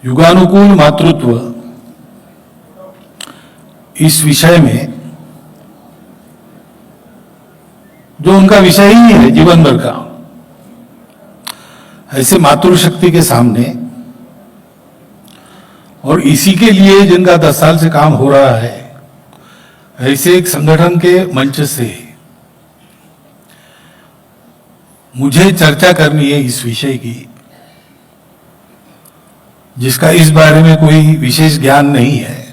युगानुकूल मातृत्व इस विषय में जो उनका विषय ही है जीवन भर का, ऐसे मातृशक्ति के सामने और इसी के लिए जिनका 10 साल से काम हो रहा है, ऐसे एक संगठन के मंच से मुझे चर्चा करनी है इस विषय की, जिसका इस बारे में कोई विशेष ज्ञान नहीं है।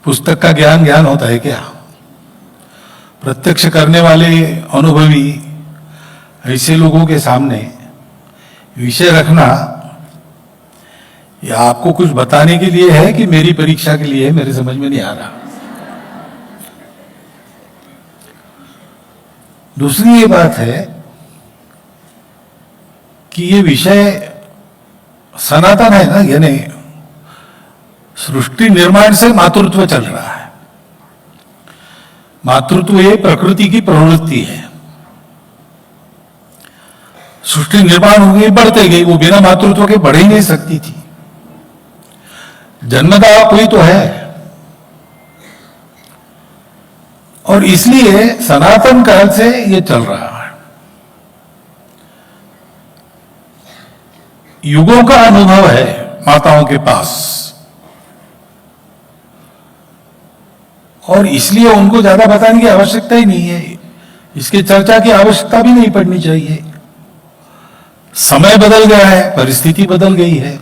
पुस्तक का ज्ञान होता है क्या? प्रत्यक्ष करने वाले अनुभवी ऐसे लोगों के सामने विषय रखना, यह आपको कुछ बताने के लिए है कि मेरी परीक्षा के लिए है, मेरे समझ में नहीं आ रहा। दूसरी ये बात है कि ये विषय सनातन है ना, यानी सृष्टि निर्माण से मातृत्व चल रहा है। मातृत्व ये प्रकृति की प्रवृत्ति है। सृष्टि निर्माण हो गई, बढ़ते गई, वो बिना मातृत्व के बढ़ ही नहीं सकती थी। जन्मदाता कोई तो है, और इसलिए सनातन काल से ये चल रहा है। युगों का अनुभव है माताओं के पास, और इसलिए उनको ज्यादा बताने की आवश्यकता ही नहीं है। इसकी चर्चा की आवश्यकता भी नहीं पड़नी चाहिए। समय बदल गया है, परिस्थिति बदल गई है,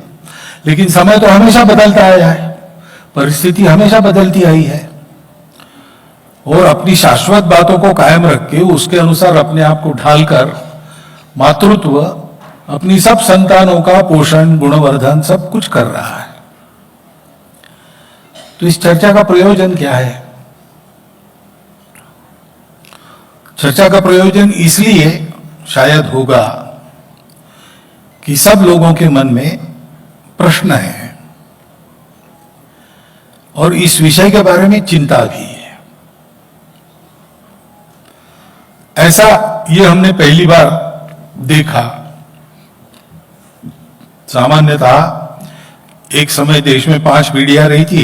लेकिन समय तो हमेशा बदलता आया है, परिस्थिति हमेशा बदलती आई है। और अपनी शाश्वत बातों को कायम रख के उसके अनुसार अपने आप को ढालकर मातृत्व अपनी सब संतानों का पोषण, गुणवर्धन सब कुछ कर रहा है। तो इस चर्चा का प्रयोजन क्या है? चर्चा का प्रयोजन इसलिए शायद होगा कि सब लोगों के मन में प्रश्न है और इस विषय के बारे में चिंता भी है। ऐसा ये हमने पहली बार देखा। सामान्यतः एक समय देश में 5 पीढ़ियां रही थी,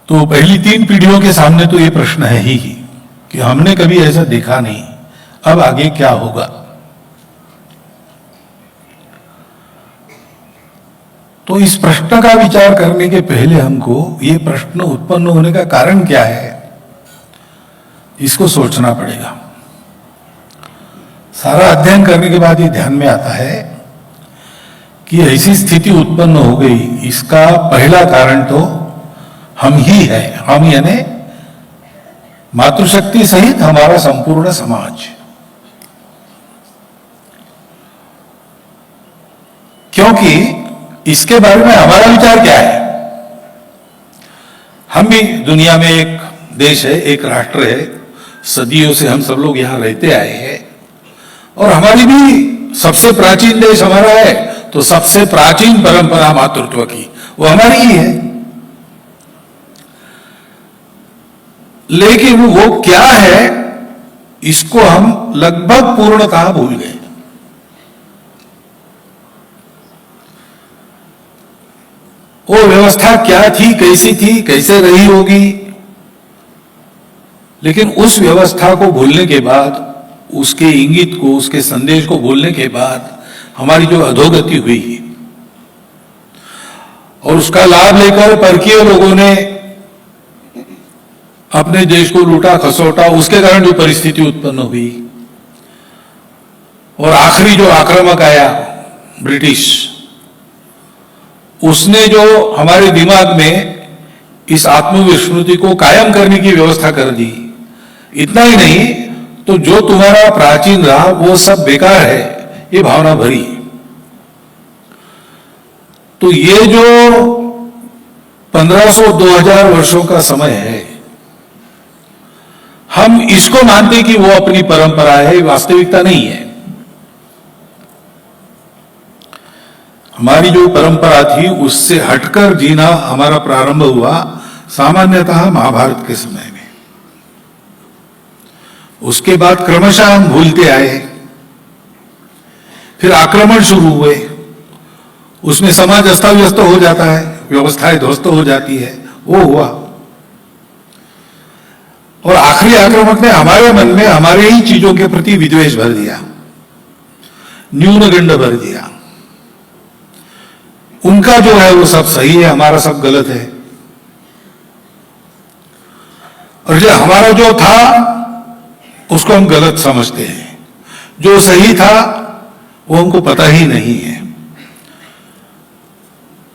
तो पहली 3 पीढ़ियों के सामने तो ये प्रश्न है ही कि हमने कभी ऐसा देखा नहीं, अब आगे क्या होगा। तो इस प्रश्न का विचार करने के पहले हमको ये प्रश्न उत्पन्न होने का कारण क्या है, इसको सोचना पड़ेगा। सारा अध्ययन करने के बाद ये ध्यान में आता है कि ऐसी स्थिति उत्पन्न हो गई, इसका पहला कारण तो हम ही है। हम यानी मातृशक्ति सहित हमारा संपूर्ण समाज। क्योंकि इसके बारे में हमारा विचार क्या है? हम भी दुनिया में एक देश है, एक राष्ट्र है, सदियों से हम सब लोग यहां रहते आए हैं, और हमारी भी सबसे प्राचीन देश हमारा है, तो सबसे प्राचीन परंपरा मातृत्व की वो हमारी ही है। लेकिन वो क्या है, इसको हम लगभग पूर्णतः भूल गए। वो व्यवस्था क्या थी, कैसी थी, कैसे रही होगी, लेकिन उस व्यवस्था को भूलने के बाद, उसके इंगित को, उसके संदेश को भूलने के बाद हमारी जो अधोगति हुई और उसका लाभ लेकर परकीय लोगों ने अपने देश को लूटा खसोटा, उसके कारण जो परिस्थिति उत्पन्न हुई, और आखिरी जो आक्रामक आया ब्रिटिश, उसने जो हमारे दिमाग में इस आत्मविस्मृति को कायम करने की व्यवस्था कर दी। इतना ही नहीं, तो जो तुम्हारा प्राचीन रहा वो सब बेकार है, ये भावना भरी। तो ये जो 1500-2000 वर्षों का समय है, हम इसको मानते कि वो अपनी परंपरा है, वास्तविकता नहीं है। हमारी जो परंपरा थी उससे हटकर जीना हमारा प्रारंभ हुआ सामान्यतः महाभारत के समय में। उसके बाद क्रमशः हम भूलते आए, फिर आक्रमण शुरू हुए, उसमें समाज अस्त व्यस्त हो जाता है, व्यवस्थाएं ध्वस्त हो जाती है, वो हुआ। और आखिरी आक्रमक ने हमारे मन में हमारे ही चीजों के प्रति विद्वेष भर दिया, न्यूनगंड भर दिया। उनका जो है वो सब सही है, हमारा सब गलत है। और जो हमारा जो था उसको हम गलत समझते हैं, जो सही था वो हमको पता ही नहीं है।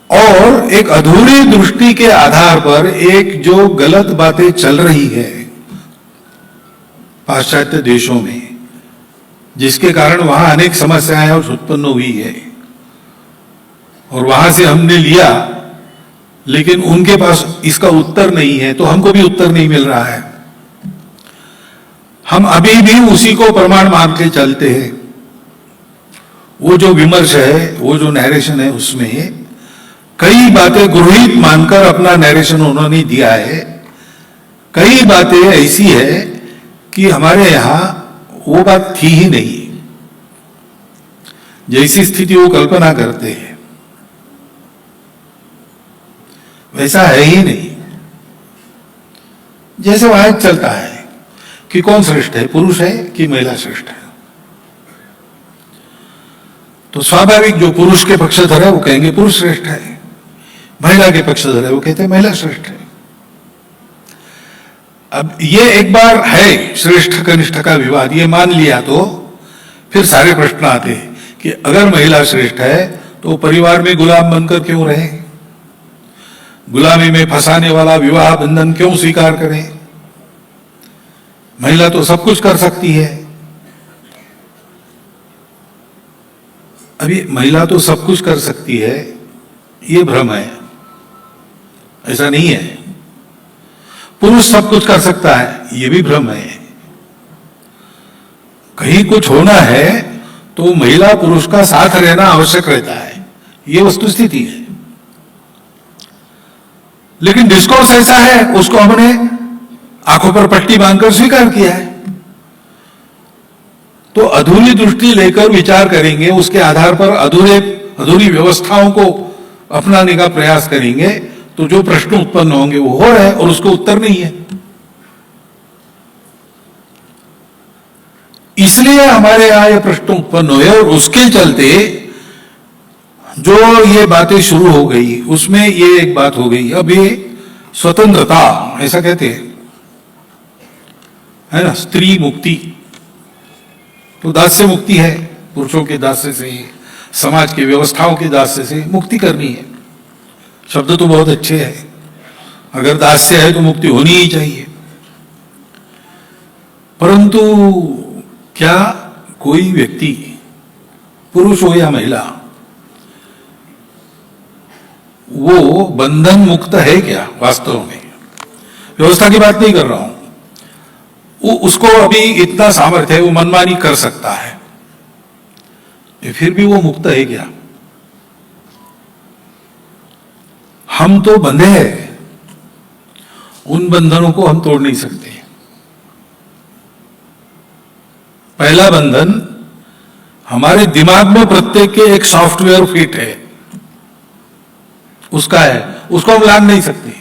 और एक अधूरी दृष्टि के आधार पर एक जो गलत बातें चल रही है पाश्चात्य देशों में, जिसके कारण वहां अनेक समस्याएं उत्पन्न हुई है, और वहां से हमने लिया, लेकिन उनके पास इसका उत्तर नहीं है, तो हमको भी उत्तर नहीं मिल रहा है। हम अभी भी उसी को प्रमाण मान के चलते हैं। वो जो विमर्श है, वो जो नैरेशन है, उसमें कई बातें गृहीत मानकर अपना नैरेशन उन्होंने दिया है। कई बातें ऐसी है कि हमारे यहां वो बात थी ही नहीं, जैसी स्थिति वो कल्पना करते हैं वैसा है ही नहीं। जैसे वहां चलता है कि कौन श्रेष्ठ है, पुरुष है कि महिला श्रेष्ठ है, तो स्वाभाविक जो पुरुष के पक्षधर है वो कहेंगे पुरुष श्रेष्ठ है, महिला के पक्षधर है वो कहते हैं महिला श्रेष्ठ है। अब ये एक बार है श्रेष्ठ कनिष्ठ का विवाद, ये मान लिया तो फिर सारे प्रश्न आते हैं कि अगर महिला श्रेष्ठ है तो परिवार में गुलाम बनकर क्यों रहे, गुलामी में फंसाने वाला विवाह बंधन क्यों स्वीकार करें। महिला तो सब कुछ कर सकती है। अभी महिला तो सब कुछ कर सकती है, ये भ्रम है, ऐसा नहीं है। पुरुष सब कुछ कर सकता है, ये भी भ्रम है। कहीं कुछ होना है तो महिला पुरुष का साथ रहना आवश्यक रहता है, ये वस्तुस्थिति है। लेकिन डिस्कोर्स ऐसा है, उसको हमने आंखों पर पट्टी बांधकर स्वीकार किया है। तो अधूरी दृष्टि लेकर विचार करेंगे, उसके आधार पर अधूरी व्यवस्थाओं को अपनाने का प्रयास करेंगे, तो जो प्रश्न उत्पन्न होंगे वो हो रहे हैं और उसको उत्तर नहीं है। इसलिए हमारे यहां ये प्रश्न उत्पन्न हुए, और उसके चलते जो ये बातें शुरू हो गई उसमें ये एक बात हो गई। अब ये स्वतंत्रता ऐसा कहते हैं, है ना, स्त्री मुक्ति, तो दास्य मुक्ति है, पुरुषों के दास्य से, समाज की व्यवस्थाओं के दास्य से मुक्ति करनी है। शब्द तो बहुत अच्छे हैं, अगर दास्य है तो मुक्ति होनी ही चाहिए। परंतु क्या कोई व्यक्ति, पुरुष हो या महिला, वो बंधन मुक्त है क्या वास्तव में? व्यवस्था की बात नहीं कर रहा हूं, उसको अभी इतना सामर्थ्य है, वो मनमानी कर सकता है, फिर भी वो मुक्त है क्या? हम तो बंधे हैं, उन बंधनों को हम तोड़ नहीं सकते। पहला बंधन हमारे दिमाग में प्रत्येक के एक सॉफ्टवेयर फिट है, उसका है, उसको हम लांघ नहीं सकते।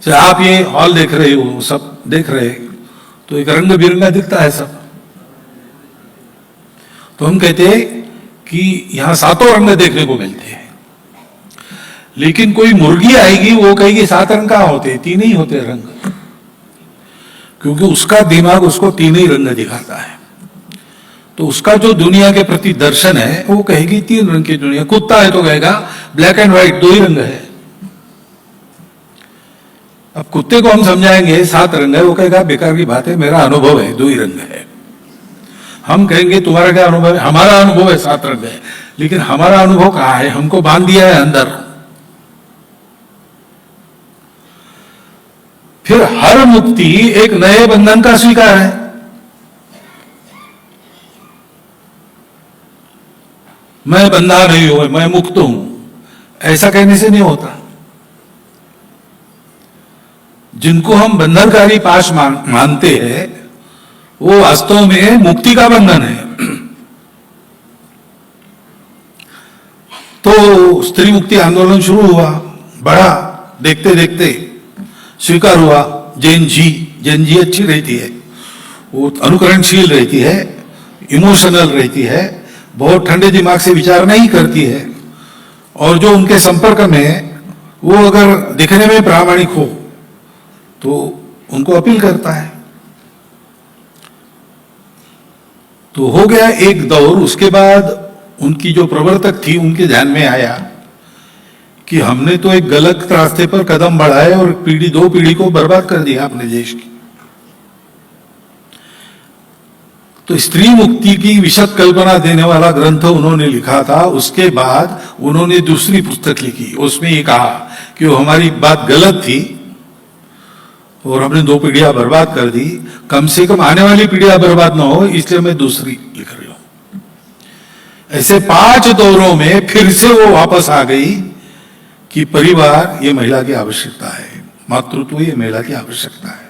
आप ये हॉल देख रहे हो, सब देख रहे, तो एक रंग बिरंगा दिखता है सब, तो हम कहते हैं कि यहां सातों रंग देखने को मिलते हैं। लेकिन कोई मुर्गी आएगी, वो कहेगी 7 रंग कहां होते, 3 ही होते रंग, क्योंकि उसका दिमाग उसको 3 ही रंग दिखाता है। तो उसका जो दुनिया के प्रति दर्शन है वो कहेगी 3 रंग की दुनिया। कुत्ता है तो कहेगा ब्लैक एंड व्हाइट 2 ही रंग है। अब कुत्ते को हम समझाएंगे 7 रंग है, वो कहेगा बेकार की बात है, मेरा अनुभव है 2 ही रंग है। हम कहेंगे तुम्हारा क्या अनुभव है? हमारा अनुभव है 7 रंग है। लेकिन हमारा अनुभव कहां है? हमको बांध दिया है अंदर। फिर हर मुक्ति एक नए बंधन का स्वीकार है। मैं बंधा नहीं हूं, मैं मुक्त हूं, ऐसा कहने से नहीं होता। जिनको हम बंधनकारी पाश मानते हैं वो वास्तव में मुक्ति का बंधन है। तो स्त्री मुक्ति आंदोलन शुरू हुआ, बढ़ा, देखते देखते स्वीकार हुआ। जैन जी अच्छी रहती है, वो अनुकरणशील रहती है, इमोशनल रहती है, बहुत ठंडे दिमाग से विचार नहीं करती है, और जो उनके संपर्क में है वो अगर दिखने में प्रामाणिक हो तो उनको अपील करता है। तो हो गया एक दौर। उसके बाद उनकी जो प्रवर्तक थी उनके ध्यान में आया कि हमने तो एक गलत रास्ते पर कदम बढ़ाए और दो पीढ़ी को बर्बाद कर दिया अपने देश की। तो स्त्री मुक्ति की विशद कल्पना देने वाला ग्रंथ उन्होंने लिखा था। उसके बाद उन्होंने दूसरी पुस्तक लिखी, उसमें ये कहा कि वो हमारी बात गलत थी और हमने दो पीढ़ियां बर्बाद कर दी, कम से कम आने वाली पीढ़ियां बर्बाद ना हो, इसलिए मैं दूसरी लिख रही हूं। ऐसे 5 दौरों में फिर से वो वापस आ गई कि परिवार ये महिला की आवश्यकता है, मातृत्व ये महिला की आवश्यकता है।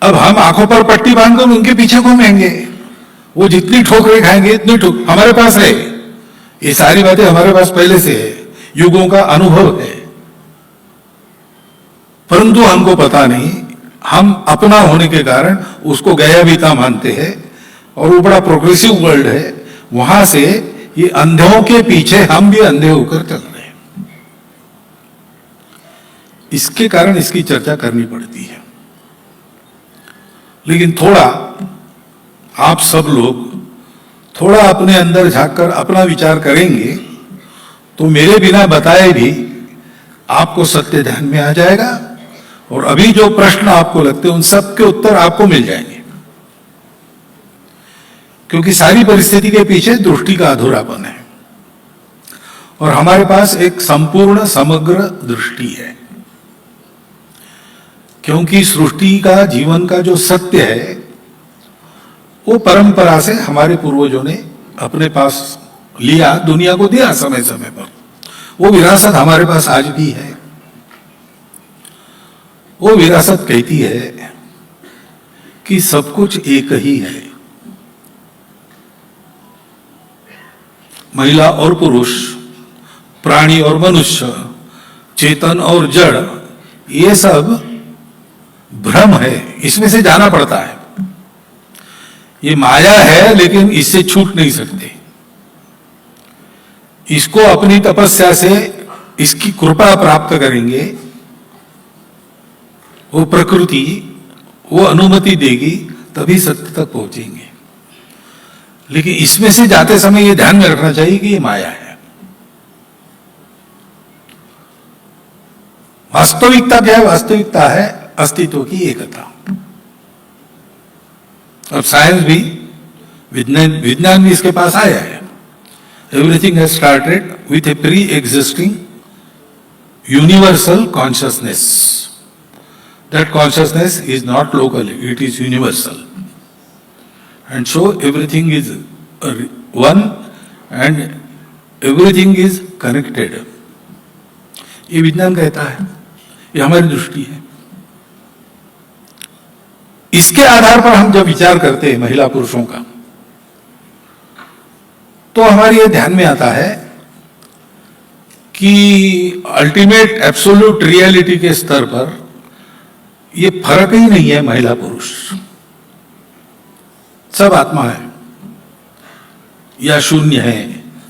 अब हम आंखों पर पट्टी बांधकर उनके पीछे घूमेंगे, वो जितनी ठोकरें खाएंगे इतनी हमारे पास है, ये सारी बातें हमारे पास पहले से है, युगों का अनुभव है, परंतु हमको पता नहीं। हम अपना होने के कारण उसको गया बीता मानते हैं, और वो बड़ा प्रोग्रेसिव वर्ल्ड है, वहां से ये अंधों के पीछे हम भी अंधे होकर चल रहे हैं। इसके कारण इसकी चर्चा करनी पड़ती है। लेकिन थोड़ा आप सब लोग थोड़ा अपने अंदर झांककर अपना विचार करेंगे तो मेरे बिना बताए भी आपको सत्य ध्यान में आ जाएगा, और अभी जो प्रश्न आपको लगते हैं उन सब के उत्तर आपको मिल जाएंगे। क्योंकि सारी परिस्थिति के पीछे दृष्टि का अधूरापन है, और हमारे पास एक संपूर्ण समग्र दृष्टि है। क्योंकि सृष्टि का, जीवन का जो सत्य है वो परंपरा से हमारे पूर्वजों ने अपने पास लिया, दुनिया को दिया समय समय पर। वो विरासत हमारे पास आज भी है। वो विरासत कहती है कि सब कुछ एक ही है, महिला और पुरुष, प्राणी और मनुष्य, चेतन और जड़, ये सब भ्रम है, इसमें से जाना पड़ता है। ये माया है, लेकिन इससे छूट नहीं सकते। इसको अपनी तपस्या से इसकी कृपा प्राप्त करेंगे, वो प्रकृति वो अनुमति देगी, तभी सत्य तक पहुंचेंगे। लेकिन इसमें से जाते समय ये ध्यान में रखना चाहिए कि ये माया है। वास्तविकता क्या है? वास्तविकता है अस्तित्व की एकता। अब साइंस भी, विज्ञान भी इसके पास आया है। Everything has started with A pre existing universal consciousness. That consciousness is not local, it is universal, and so everything is one and everything is connected. ये विज्ञान कहता है, ये हमारी दृष्टि है। इसके आधार पर हम जब विचार करते हैं महिला पुरुषों का, तो हमारे ये ध्यान में आता है कि अल्टीमेट एब्सोल्यूट रियलिटी के स्तर पर ये फर्क ही नहीं है महिला पुरुष, सब आत्मा है या शून्य है।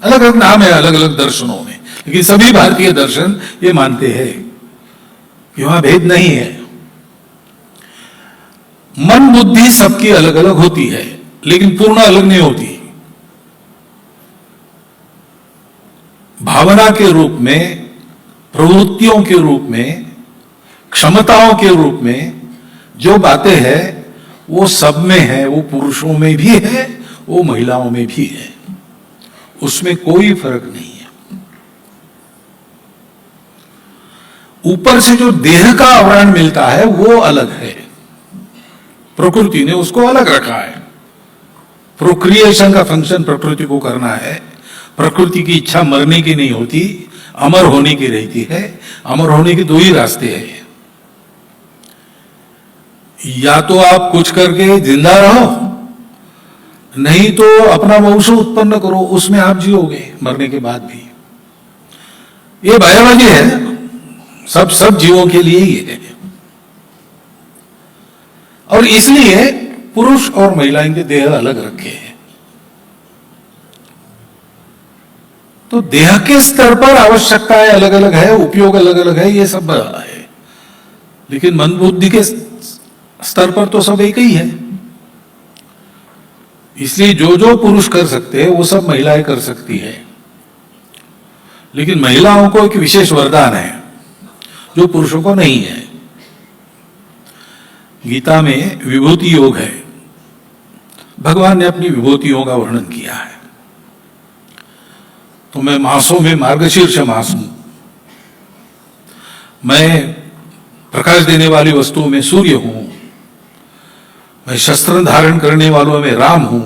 अलग अलग नाम है अलग अलग दर्शनों में, लेकिन सभी भारतीय दर्शन ये मानते हैं कि वहां भेद नहीं है। मन बुद्धि सबकी अलग अलग होती है, लेकिन पूर्ण अलग नहीं होती। भावना के रूप में, प्रवृत्तियों के रूप में, क्षमताओं के रूप में जो बातें हैं वो सब में है, वो पुरुषों में भी है, वो महिलाओं में भी है, उसमें कोई फर्क नहीं है। ऊपर से जो देह का आवरण मिलता है वो अलग है, प्रकृति ने उसको अलग रखा है। प्रोक्रिएशन का फंक्शन प्रकृति को करना है। प्रकृति की इच्छा मरने की नहीं होती, अमर होने की रहती है। अमर होने के दो ही रास्ते हैं, या तो आप कुछ करके जिंदा रहो, नहीं तो अपना वंश उत्पन्न करो, उसमें आप जियोगे मरने के बाद भी। ये बायोलॉजी है, सब जीवों के लिए ही है। और इसलिए पुरुष और महिला इनके देह अलग रखे हैं। तो देह के स्तर पर आवश्यकताएं अलग अलग है, उपयोग अलग अलग है, ये सब है। लेकिन मन बुद्धि के स्तर पर तो सब एक ही है। इसलिए जो पुरुष कर सकते हैं वो सब महिलाएं कर सकती है। लेकिन महिलाओं को एक विशेष वरदान है जो पुरुषों को नहीं है। गीता में विभूति योग है। भगवान ने अपनी विभूतियों का वर्णन किया है। तो मैं मासों में मार्गशीर्ष मास हूं, मैं प्रकाश देने वाली वस्तुओं में सूर्य हूं, मैं शस्त्र धारण करने वालों में राम हूं,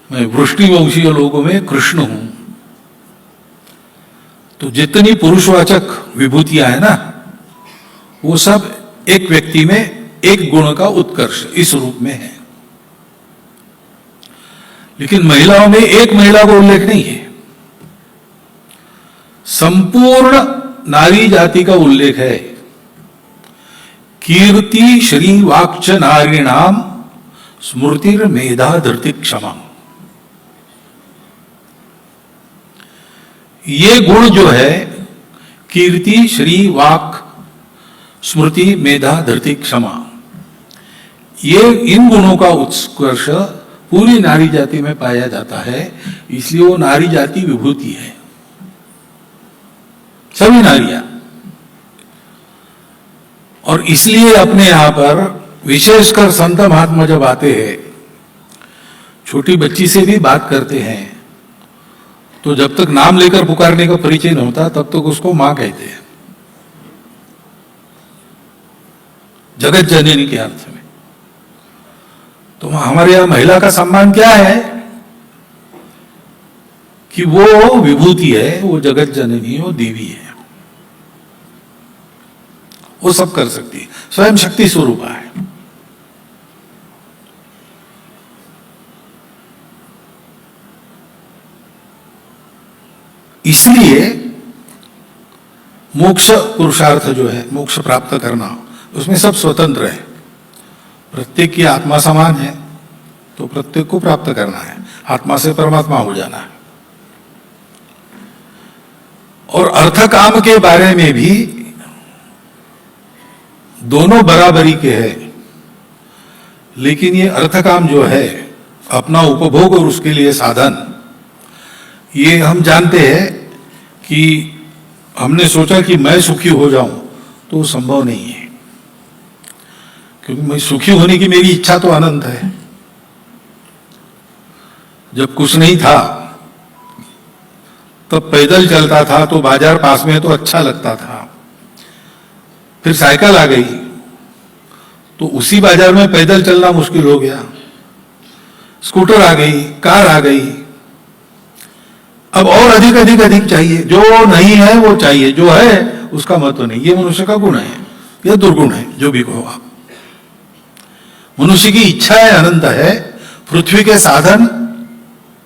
मैं वृष्टिवंशीय लोगों में कृष्ण हूं। तो जितनी पुरुषवाचक विभूतियां हैं ना, वो सब एक व्यक्ति में एक गुण का उत्कर्ष इस रूप में है। लेकिन महिलाओं में एक महिला को उल्लेख नहीं है, संपूर्ण नारी जाति का उल्लेख है। कीर्ति श्री वाक्च नारीणाम स्मृतिर मेधा धृति क्षमा। ये गुण जो है, कीर्ति श्री वाक स्मृति मेधा धृति क्षमा, ये इन गुणों का उत्कर्ष पूरी नारी जाति में पाया जाता है। इसलिए वो नारी जाति विभूति है, सभी नारियां। और इसलिए अपने यहां पर विशेषकर संत महात्मा जब आते हैं, छोटी बच्ची से भी बात करते हैं, तो जब तक नाम लेकर पुकारने का परिचय नहीं होता तब तक उसको मां कहते हैं, जगत जननी के अर्थ में। तो हमारे यहां महिला का सम्मान क्या है कि वो विभूति है, वो जगत जननी, वो देवी है, वो सब कर सकती है, स्वयं शक्ति स्वरूप है। इसलिए मोक्ष पुरुषार्थ जो है, मोक्ष प्राप्त करना, उसमें सब स्वतंत्र है। प्रत्येक की आत्मा समान है, तो प्रत्येक को प्राप्त करना है, आत्मा से परमात्मा हो जाना है। और अर्थ काम के बारे में भी दोनों बराबरी के हैं। लेकिन ये अर्थ काम जो है, अपना उपभोग और उसके लिए साधन, ये हम जानते हैं कि हमने सोचा कि मैं सुखी हो जाऊं, तो संभव नहीं है। क्योंकि मैं सुखी होने की मेरी इच्छा तो अनंत है। जब कुछ नहीं था तब पैदल चलता था, तो बाजार पास में तो अच्छा लगता था। फिर साइकिल आ गई तो उसी बाजार में पैदल चलना मुश्किल हो गया। स्कूटर आ गई, कार आ गई, अब और अधिक अधिक अधिक चाहिए। जो नहीं है वो चाहिए, जो है उसका महत्व नहीं। ये मनुष्य का गुण है या दुर्गुण है, जो भी कहो आप। मनुष्य की इच्छाएं अनंत है। पृथ्वी के साधन,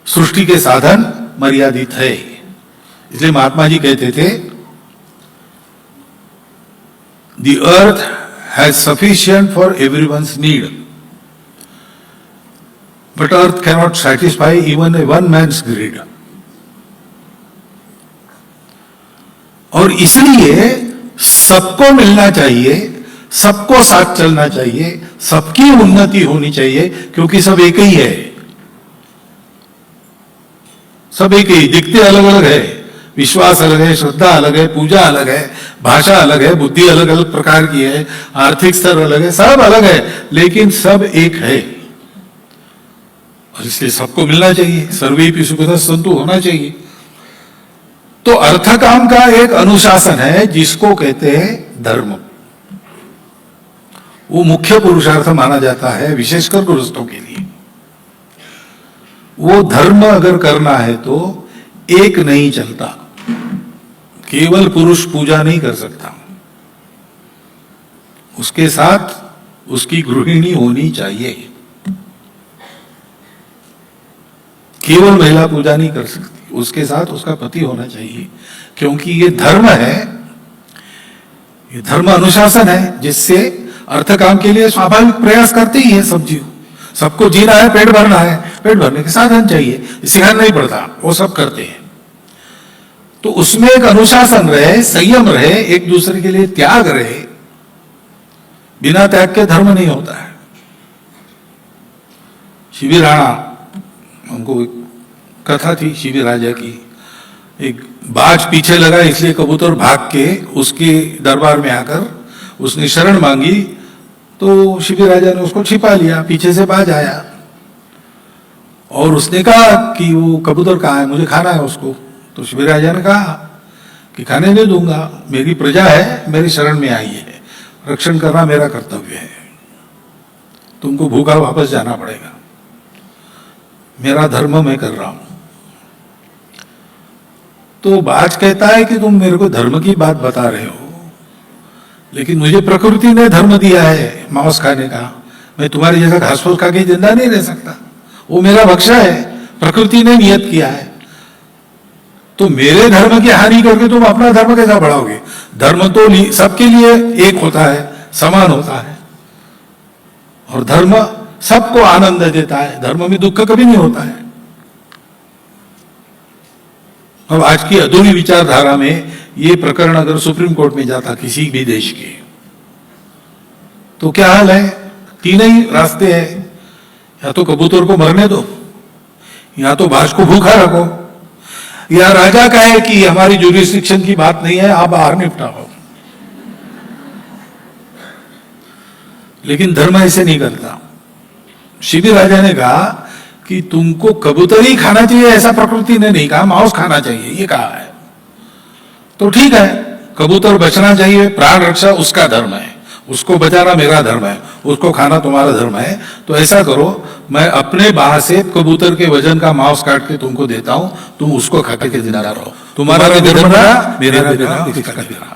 सृष्टि के साधन मर्यादित है। इसलिए महात्मा जी कहते थे, The earth has sufficient for everyone's need, but earth cannot satisfy even a one man's greed. और इसलिए सबको मिलना चाहिए, सबको साथ चलना चाहिए, सबकी उन्नति होनी चाहिए, क्योंकि सब एक ही है। सब एक ही, दिखते अलग अलग है, विश्वास अलग है, श्रद्धा अलग है, पूजा अलग है, भाषा अलग है, बुद्धि अलग अलग प्रकार की है, आर्थिक स्तर अलग है, सब अलग है, लेकिन सब एक है। और इसलिए सबको मिलना चाहिए, सर्वेपि सुखिनः सन्तु होना चाहिए। तो अर्थ काम का एक अनुशासन है जिसको कहते हैं धर्म। वो मुख्य पुरुषार्थ माना जाता है, विशेषकर गृहस्थों के लिए। वो धर्म अगर करना है तो एक नहीं चलता, केवल पुरुष पूजा नहीं कर सकता, उसके साथ उसकी गृहिणी होनी चाहिए। केवल महिला पूजा नहीं कर सकती, उसके साथ उसका पति होना चाहिए, क्योंकि ये धर्म है, ये धर्म अनुशासन है, जिससे अर्थ काम के लिए स्वाभाविक प्रयास करते ही है सब जीव। सबको जीना है, पेट भरना है, पेट भरने के साधन चाहिए, सिखाना नहीं पड़ता, वो सब करते हैं। तो उसमें एक अनुशासन रहे, संयम रहे, एक दूसरे के लिए त्याग रहे। बिना त्याग के धर्म नहीं होता है। शिवी राणा, हमको एक कथा थी शिवी राजा की, एक बाज पीछे लगा इसलिए कबूतर भाग के उसके दरबार में आकर उसने शरण मांगी, तो शिवी राजा ने उसको छिपा लिया, पीछे से बाज आया और उसने कहा कि वो कबूतर कहाँ है, मुझे खाना है उसको। तो शिवी राजा ने कहा कि खाने नहीं दूंगा, मेरी प्रजा है, मेरी शरण में आई है, रक्षण करना मेरा कर्तव्य है, तुमको भूखा वापस जाना पड़ेगा, मेरा धर्म मैं कर रहा हूं। तो बाज कहता है कि तुम मेरे को धर्म की बात बता रहे हो, लेकिन मुझे प्रकृति ने धर्म दिया है मांस खाने का, मैं तुम्हारे जैसा घास फूस खा के जिंदा नहीं रह सकता, वो मेरा भक्षा है, प्रकृति ने नियत किया है। तो मेरे धर्म की हानि करके तुम अपना धर्म कैसा बढ़ाओगे? धर्म तो सबके लिए एक होता है, समान होता है, और धर्म सबको आनंद देता है, धर्म में दुख कभी नहीं होता है। अब आज की आधुनिक विचारधारा में ये प्रकरण अगर सुप्रीम कोर्ट में जाता किसी भी देश के, तो क्या हाल है? तीन ही रास्ते हैं, या तो कबूतर को मरने दो, या तो बाज को भूखा रखो, या राजा कहे कि हमारी ज्यूरिसडिक्शन की बात नहीं है, आप बाहर निपटाओ। लेकिन धर्म ऐसे नहीं करता। शिवी राजा ने कहा कि तुमको कबूतर ही खाना चाहिए, ऐसा प्रकृति ने नहीं कहा, मांस खाना चाहिए ये कहा है। तो ठीक है, कबूतर बचना चाहिए, प्राण रक्षा उसका धर्म है, उसको बचाना मेरा धर्म है, उसको खाना तुम्हारा धर्म है। तो ऐसा करो, मैं अपने बाहर से कबूतर के वजन का मांस काट के तुमको देता हूं, तुम उसको खा के जिंदा रहो, तुम्हारा भी धर्म रहा, मेरा भी रहा।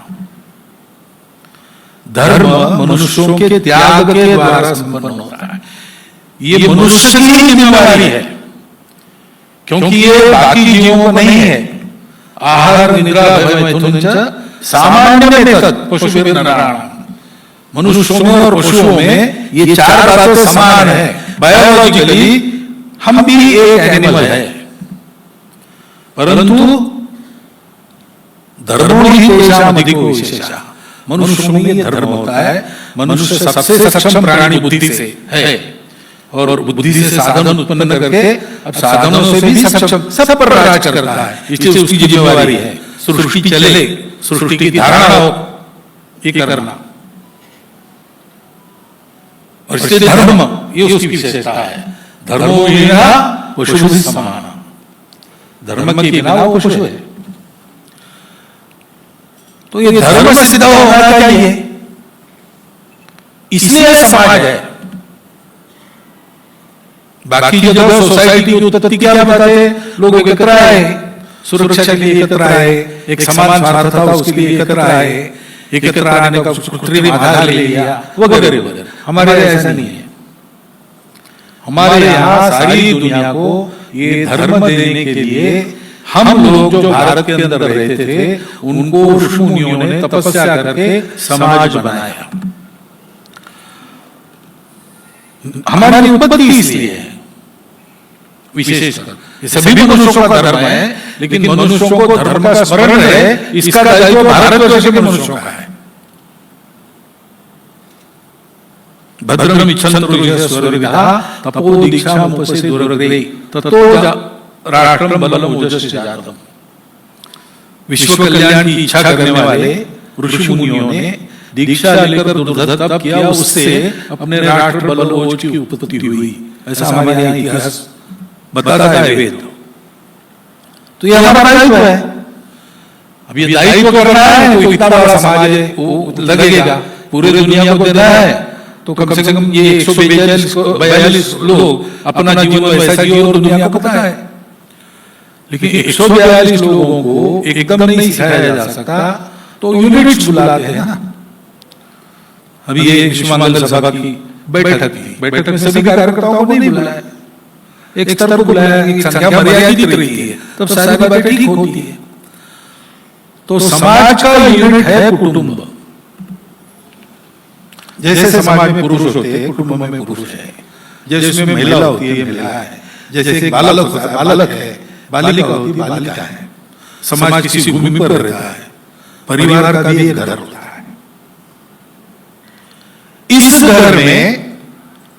धर्म मनुष्यों के त्याग के द्वारा संपन्न होता है। ये मनुष्य की जिम्मेदारी है, क्योंकि ये बाकी जीवों को नहीं है। आहार निद्रा भय मैथुन च सामान्य तत् पशुभिर्न नराणाम्। मनुष्यों में और पशुओं में ये चार बातें समान है। बायोलॉजिकली हम भी एक एनिमल है, परंतु धर्मो ही तेषाम् अधिको विशेषः। मनुष्य में ये धर्म होता है, मनुष्य सबसे सक्षम प्राणी बुद्धि से है, और बुद्धि से साधन उत्पन्न करके अब साधनों से भी सक्षम, सब पर राज करता है, इसलिए उसकी जिम्मेवारी है सृष्टि चले, सृष्टि की धारणा हो, ये करना। और इसलिए धर्म ये उसकी विशेषता है। धर्मो विना पशुभिः समान, धर्म के बिना वो पशु है। तो ये धर्म से सिद्ध होना चाहिए, इसलिए समाज है। बाकी जगह सोसाइटी की उत्पत्ति क्या बताते हैं? लोग एकत्र आए, सुरक्षा के लिए एकत्र आए, एक समान स्वार्थ था उसके लिए एकत्र आए, एकत्र आने का कृत्रिम आधार ले लिया, वगैरह वगैरह। हमारे यहाँ ऐसा नहीं है। हमारे यहाँ सारी दुनिया को ये धर्म देने के लिए हम लोग जो भारत के अंदर रहते थे, उनको ऋषि मुनियों ने तपस्या करके समाज बनाया। हमारी उत्पत्ति इसलिए है विशेषकर, सभी मनुष्यों का धर्म है, लेकिन मनुष्यों को धर्म का स्मरण है, इसका दायित्व भारतवर्ष के मनुष्यों का है। भद्रम इच्छन्तु स्वर्गविदः तपो दीक्षाम् उपसे दुर्ग्रे ततो राष्ट्रम बलम ओजस्य जातम्। विश्व कल्याण की इच्छा करने वाले ऋषि मुनियों ने दीक्षा लेकर दुर्धत तप किया, उससे अपने राष्ट्र बल ओज की उत्पत्ति हुई। ऐसा हमारे यहाँ इतिहास बताता है वेद। तो ये हमारा दायित्व है। अब ये दायित्व करना है, तो इतना बड़ा समाज है, वो लगेगा पूरे दुनिया को देना है, तो कम से कम ये 142 लोग अपना जीवन वैसा जियो और दुनिया को पता है। लेकिन 142 लोगों को एकदम नहीं सिखाया जा सकता, तो यूनिट्स बुलाते हैं ना। अभी ये विश्व मंगल सभा की बैठक थी, बैठक में सभी कार्यकर्ताओं को नहीं बुलाया, एक स्तर को बुलाया, एक संख्या मर्यादित रहती है, तब सारी बातें ठीक होती है। तो समाज का यूनिट है कुटुंब। जैसे समाज में पुरुष होते हैं, कुटुंब में पुरुष है, जैसे महिला होती है महिला है, जैसे एक बालक होता है बालक है, बालिका होती है बालिका है। समाज किसी भूमि पर रहता है, परिवार का भी एक घर होता है। इस घर में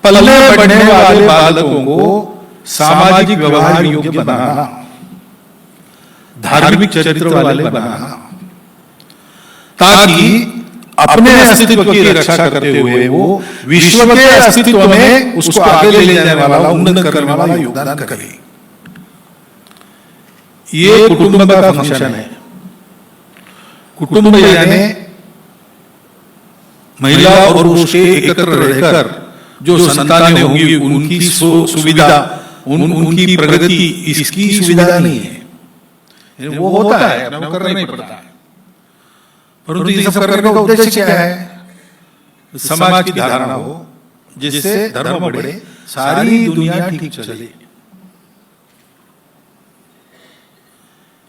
पलने बढ़ने वाले बालकों को सामाजिक व्यवहार योग्य बनाना, धार्मिक चरित्र वाले बनाना, ताकि अपने अस्तित्व की रक्षा करते हुए वो विश्व के अस्तित्व में उसको आगे ले जाने वाला, उन्नत करने वाला योगदान करे। ये कुटुंब का फंक्शन है। कुटुंब यानी महिला और पुरुष के एकत्र रहकर जो संतानें होंगी उनकी सुविधा, उनकी प्रगति, इसकी सुविधा नहीं है। वो होता है, अपना करना ही पड़ता है, परंतु ये सब करने का उद्देश्य क्या है? समाज की धारणा हो जिससे धर्म बढ़े, सारी दुनिया ठीक चले।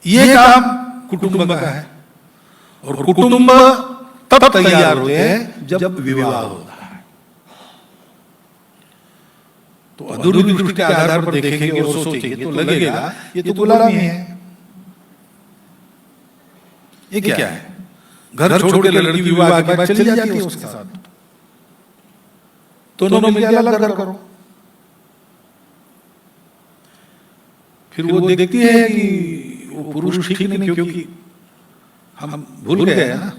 ये काम कुटुंब का है। और कुटुंब तब तैयार होते हैं जब विवाह होता है। तो अधूरी दृष्टि के आधार पर देखेंगे और सोचेंगे तो लगेगा ये तो गुलामी है। ये क्या है? घर छोड़ के लड़की विवाह के बाद चली जाती है उसके साथ, तो दोनों मिलकर अलग घर करो। फिर वो देखती है कि वो पुरुष ठीक नहीं, क्योंकि हम भूल गए हैं ना,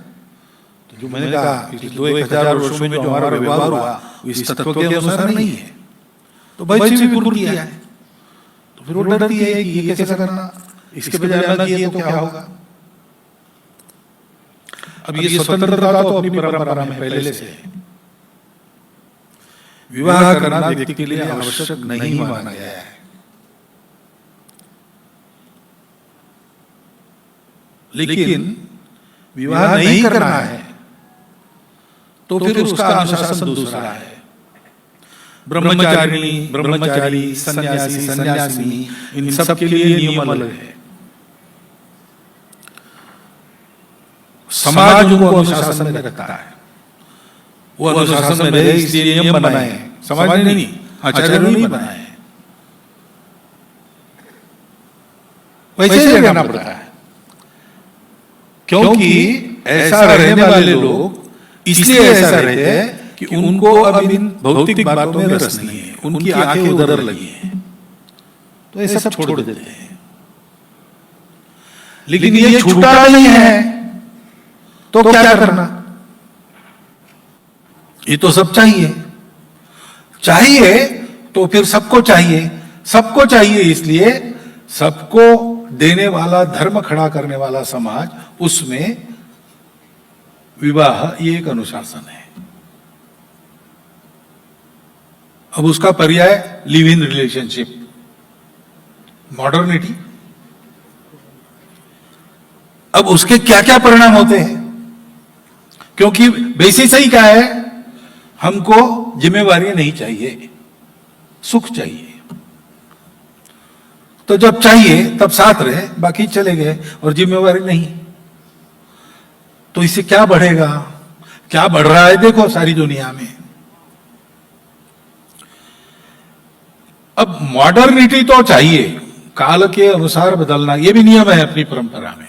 तो जो मैंने कहा कि 2000 वर्षों में जो हमारा व्यवहार हुआ इस तत्व के अनुसार नहीं है, तो बच्चे भी भूल किया है। तो फिर वो डरती है कि ये कैसे करना, इसके बजाय ना किए तो क्या होगा। अब ये स्वतंत्रता तो अपनी परंपरा में पहले से है। विवाह करना व्यक्ति के लिए आवश्यक नहीं माना गया है, लेकिन विवाह नहीं करना है तो फिर उसका अनुशासन दूसरा है। ब्रह्मचारिणी, ब्रह्मचारी, सन्यासी, सन्यासिनी, इन सब के लिए नियम अलग है। समाज उनको अनुशासन में रखता है, वो अनुशासन में रहे इसलिए नियम बनाए हैं, समाज ने नहीं, आचार्य ने नहीं बनाए हैं। वैसे ही रहना पड़ता है, क्योंकि ऐसा रहने वाले लोग इसलिए ऐसा रहते हैं कि उनको अब इन भौतिक बातों में रस नहीं है, उनकी आंखें उधर लगी हैं, तो ये सब छोड़ देते हैं। लेकिन ये छूटा नहीं है तो क्या करना? ये तो सब चाहिए, चाहिए तो फिर सबको चाहिए, सबको चाहिए, इसलिए सबको देने वाला, धर्म खड़ा करने वाला समाज, उसमें विवाह ये एक अनुशासन है। अब उसका पर्याय लिव इन रिलेशनशिप, मॉडर्निटी। अब उसके क्या क्या परिणाम होते हैं? क्योंकि बेसिस ही क्या है, हमको जिम्मेवारी नहीं चाहिए, सुख चाहिए। तो जब चाहिए तब साथ रहे, बाकी चले गए, और जिम्मेवारी नहीं, तो इससे क्या बढ़ेगा? क्या बढ़ रहा है देखो सारी दुनिया में। अब मॉडर्निटी तो चाहिए, काल के अनुसार बदलना, यह भी नियम है अपनी परंपरा में।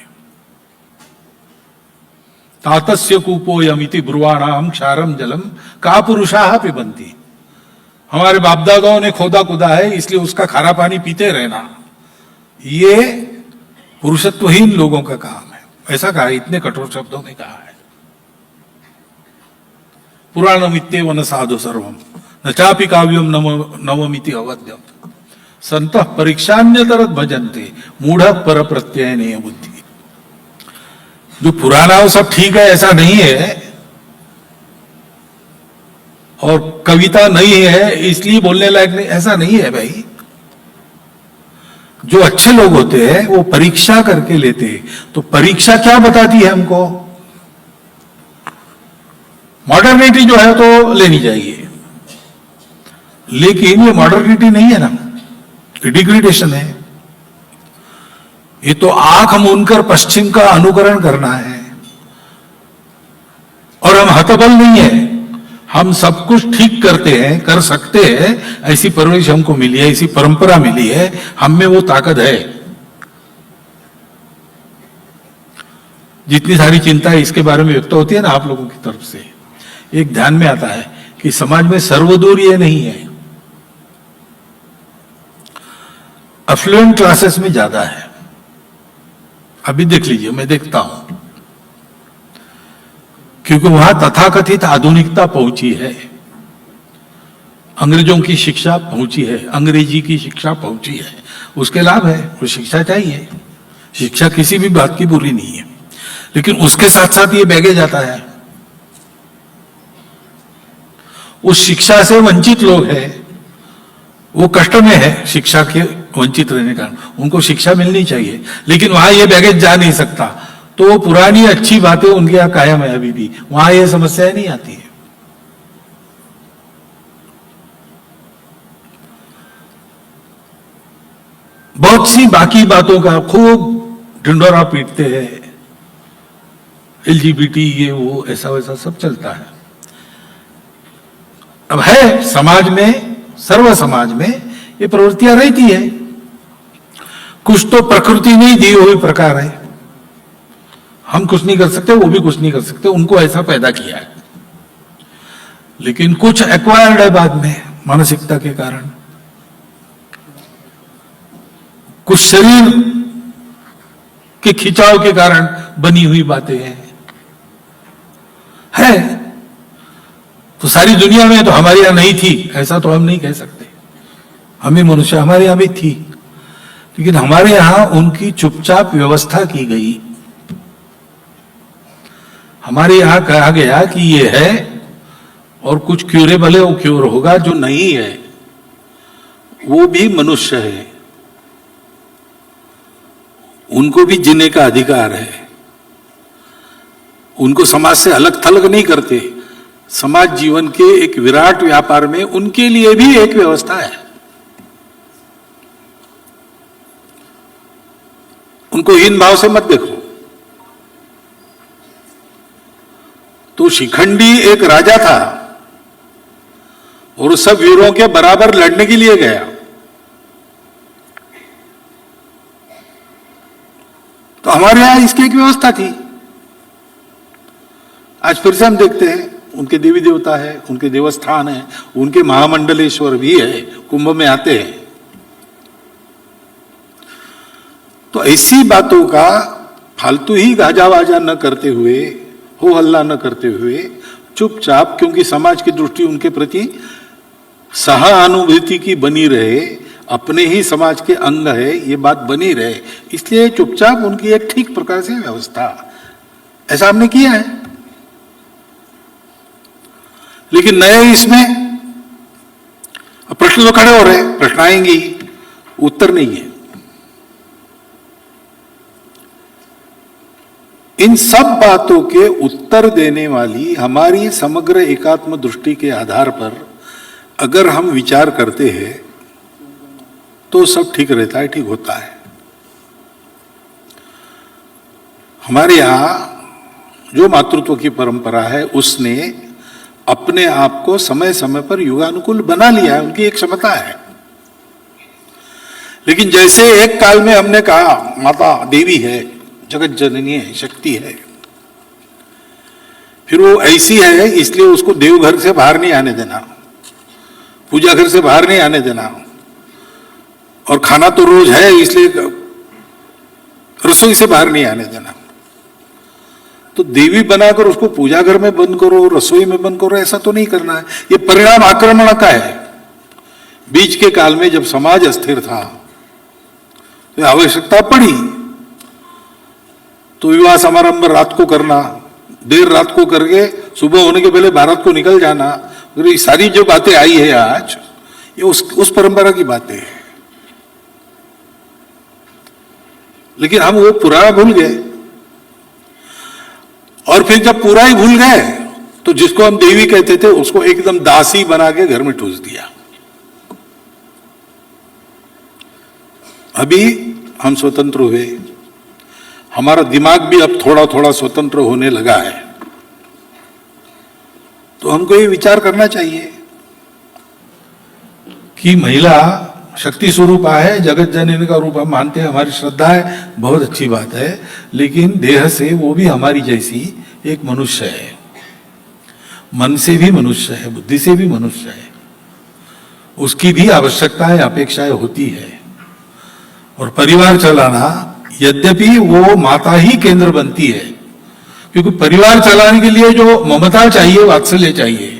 तातस्य कूपोयमिति ब्रुवाणाम क्षारम जलम का पुरुषाः पिबन्ति। हमारे बाप दादाओं ने खोदा कुदा है, इसलिए उसका खारा पानी पीते रहना, ये पुरुषत्वहीन लोगों का काम है। ऐसा कहा, इतने कठोर शब्दों में कहा है। पुराणमित्येव न साधु सर्वम न चापि काव्यम नवमिति अवद्यम संतः परीक्षान्यतरत भजन्ते मूढ़ पर प्रत्ययनेय बुद्धि। जो पुराना हो सब ठीक है ऐसा नहीं है, और कविता नहीं है इसलिए बोलने लायक नहीं, ऐसा नहीं है भाई। जो अच्छे लोग होते हैं वो परीक्षा करके लेते हैं। तो परीक्षा क्या बताती है हमको? मॉडर्निटी जो है तो लेनी चाहिए, लेकिन ये मॉडर्निटी नहीं है ना, डिग्रेडेशन है। ये तो आंख मूंदकर पश्चिम का अनुकरण करना है। और हम हतबल नहीं है, हम सब कुछ ठीक करते हैं, कर सकते हैं, ऐसी परवरिश हमको मिली है, ऐसी परंपरा मिली है, हम में वो ताकत है। जितनी सारी चिंता इसके बारे में व्यक्त होती है ना आप लोगों की तरफ से, एक ध्यान में आता है कि समाज में सर्वदूर ये नहीं है, अफ्लुएंट क्लासेस में ज्यादा है। अभी देख लीजिए, मैं देखता हूं, क्योंकि वहां तथाकथित आधुनिकता पहुंची है, अंग्रेजों की शिक्षा पहुंची है, अंग्रेजी की शिक्षा पहुंची है, उसके लाभ है, वो शिक्षा चाहिए, शिक्षा किसी भी बात की बुरी नहीं है, लेकिन उसके साथ साथ ये बैगेज आता है। उस शिक्षा से वंचित लोग हैं, वो कष्ट में है शिक्षा के वंचित रहने का, उनको शिक्षा मिलनी चाहिए, लेकिन वहां ये बैगेज जा नहीं सकता, तो वो पुरानी अच्छी बातें उनके यहां कायम है अभी भी, वहां ये समस्याएं नहीं आती है। बहुत सी बाकी बातों का खूब ढिंढोरा पीटते हैं, एलजीबीटी ये वो ऐसा वैसा सब चलता है। अब है समाज में, सर्व समाज में ये प्रवृत्तियां रहती है, कुछ तो प्रकृति नहीं दी हुई प्रकार है, हम कुछ नहीं कर सकते, वो भी कुछ नहीं कर सकते, उनको ऐसा पैदा किया है। लेकिन कुछ एक्वायर्ड है बाद में मानसिकता के कारण, कुछ शरीर के खिंचाव के कारण बनी हुई बातें हैं, है तो सारी दुनिया में, तो हमारे यहां नहीं थी ऐसा तो हम नहीं कह सकते, हमें मनुष्य हमारे यहां भी थी, लेकिन हमारे यहां उनकी चुपचाप व्यवस्था की गई। हमारे यहां कहा गया कि ये है और कुछ क्यूरेबल है, वो क्योर होगा, जो नहीं है वो भी मनुष्य है, उनको भी जीने का अधिकार है, उनको समाज से अलग थलग नहीं करते, समाज जीवन के एक विराट व्यापार में उनके लिए भी एक व्यवस्था है, उनको हीन भाव से मत देखो। तो शिखंडी एक राजा था और सब वीरों के बराबर लड़ने के लिए गया, तो हमारे यहां इसकी एक व्यवस्था थी। आज फिर से हम देखते हैं, उनके देवी देवता है, उनके देवस्थान है, उनके महामंडलेश्वर भी है, कुंभ में आते हैं। तो ऐसी बातों का फालतू ही गाजा वाजा न करते हुए, हो हल्ला न करते हुए, चुपचाप, क्योंकि समाज की दृष्टि उनके प्रति सहानुभूति की बनी रहे, अपने ही समाज के अंग है, ये बात बनी रहे, इसलिए चुपचाप उनकी एक ठीक प्रकार से व्यवस्था, ऐसा हमने किया है। लेकिन नए इसमें प्रश्न तो खड़े हो रहे, प्रश्न आएंगे, उत्तर नहीं है। इन सब बातों के उत्तर देने वाली हमारी समग्र एकात्म दृष्टि के आधार पर अगर हम विचार करते हैं तो सब ठीक रहता है, ठीक होता है। हमारे यहां जो मातृत्व की परंपरा है उसने अपने आप को समय समय पर युगानुकूल बना लिया है, उनकी एक क्षमता है। लेकिन जैसे एक काल में हमने कहा माता देवी है, जगत जननी है, शक्ति है, फिर वो ऐसी है इसलिए उसको देवघर से बाहर नहीं आने देना, पूजा घर से बाहर नहीं आने देना, और खाना तो रोज है इसलिए रसोई से बाहर नहीं आने देना। तो देवी बनाकर उसको पूजा घर में बंद करो, रसोई में बंद करो, ऐसा तो नहीं करना है। ये परिणाम आक्रमण का है। बीच के काल में जब समाज अस्थिर था तो आवश्यकता पड़ी तो विवाह समारंभ रात को करना, देर रात को करके सुबह होने के पहले भारत को निकल जाना, ये सारी जो बातें आई है आज, ये उस परंपरा की बातें हैं। लेकिन हम वो पुराना भूल गए, और फिर जब पूरा ही भूल गए तो जिसको हम देवी कहते थे उसको एकदम दासी बना के घर में ठूस दिया। अभी हम स्वतंत्र हुए, हमारा दिमाग भी अब थोड़ा थोड़ा स्वतंत्र होने लगा है, तो हमको ये विचार करना चाहिए कि महिला शक्ति स्वरूपा है, जगत जननी का रूप हम मानते हैं, हमारी श्रद्धा है, बहुत अच्छी बात है, लेकिन देह से वो भी हमारी जैसी एक मनुष्य है, मन से भी मनुष्य है, बुद्धि से भी मनुष्य है, उसकी भी आवश्यकताएं अपेक्षाएं होती है। और परिवार चलाना, यद्यपि वो माता ही केंद्र बनती है, क्योंकि परिवार चलाने के लिए जो ममता चाहिए, वात्सल्य चाहिए,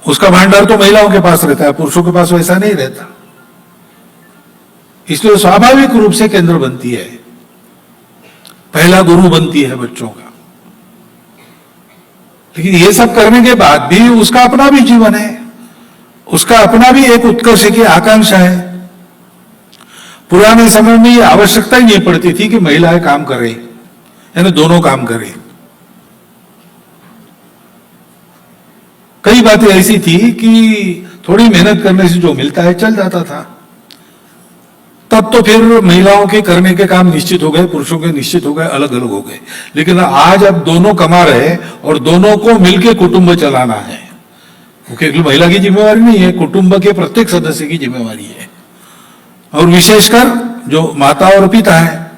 उसका भंडार तो महिलाओं के पास रहता है, पुरुषों के पास वैसा नहीं रहता, इसलिए स्वाभाविक रूप से केंद्र बनती है, पहला गुरु बनती है बच्चों का। लेकिन ये सब करने के बाद भी उसका अपना भी जीवन है, उसका अपना भी एक उत्कर्ष की आकांक्षा है। पुराने समय में ये आवश्यकता ही नहीं पड़ती थी कि महिलाएं काम करें, यानी दोनों काम करें। कई बातें ऐसी थी कि थोड़ी मेहनत करने से जो मिलता है चल जाता था, तब तो फिर महिलाओं के करने के काम निश्चित हो गए, पुरुषों के निश्चित हो गए, अलग अलग हो गए। लेकिन आज अब दोनों कमा रहे और दोनों को मिलकर कुटुंब चलाना है, क्योंकि महिला की जिम्मेवारी नहीं है, कुटुंब के प्रत्येक सदस्य की जिम्मेवारी है। और विशेषकर जो माता और पिता है,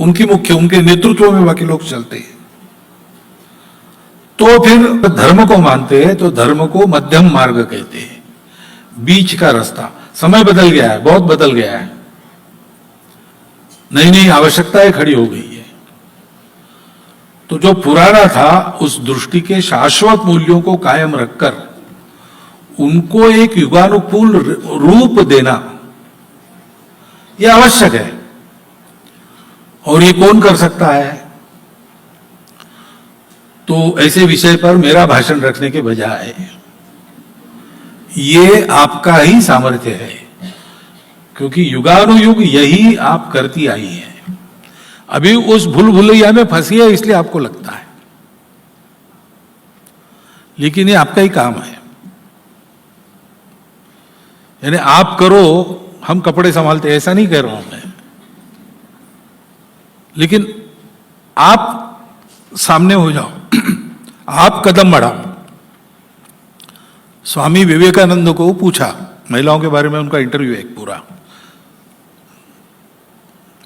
उनके नेतृत्व में बाकी लोग चलते हैं। तो फिर धर्म को मानते हैं तो धर्म को मध्यम मार्ग कहते हैं, बीच का रास्ता। समय बदल गया है, बहुत बदल गया है, नई नई आवश्यकताएं खड़ी हो गई है। तो जो पुराना था उस दृष्टि के शाश्वत मूल्यों को कायम रखकर उनको एक युगानुकूल रूप देना यह आवश्यक है। और ये कौन कर सकता है? तो ऐसे विषय पर मेरा भाषण रखने के बजाय ये आपका ही सामर्थ्य है, क्योंकि युगानुयुग यही आप करती आई है। अभी उस भूल भुलैया में फंसी है इसलिए आपको लगता है, लेकिन ये आपका ही काम है। यानी आप करो, हम कपड़े संभालते, ऐसा नहीं कह रहा हूं मैं, लेकिन आप सामने हो जाओ, आप कदम बढ़ाओ। स्वामी विवेकानंद को पूछा, महिलाओं के बारे में उनका इंटरव्यू है एक पूरा,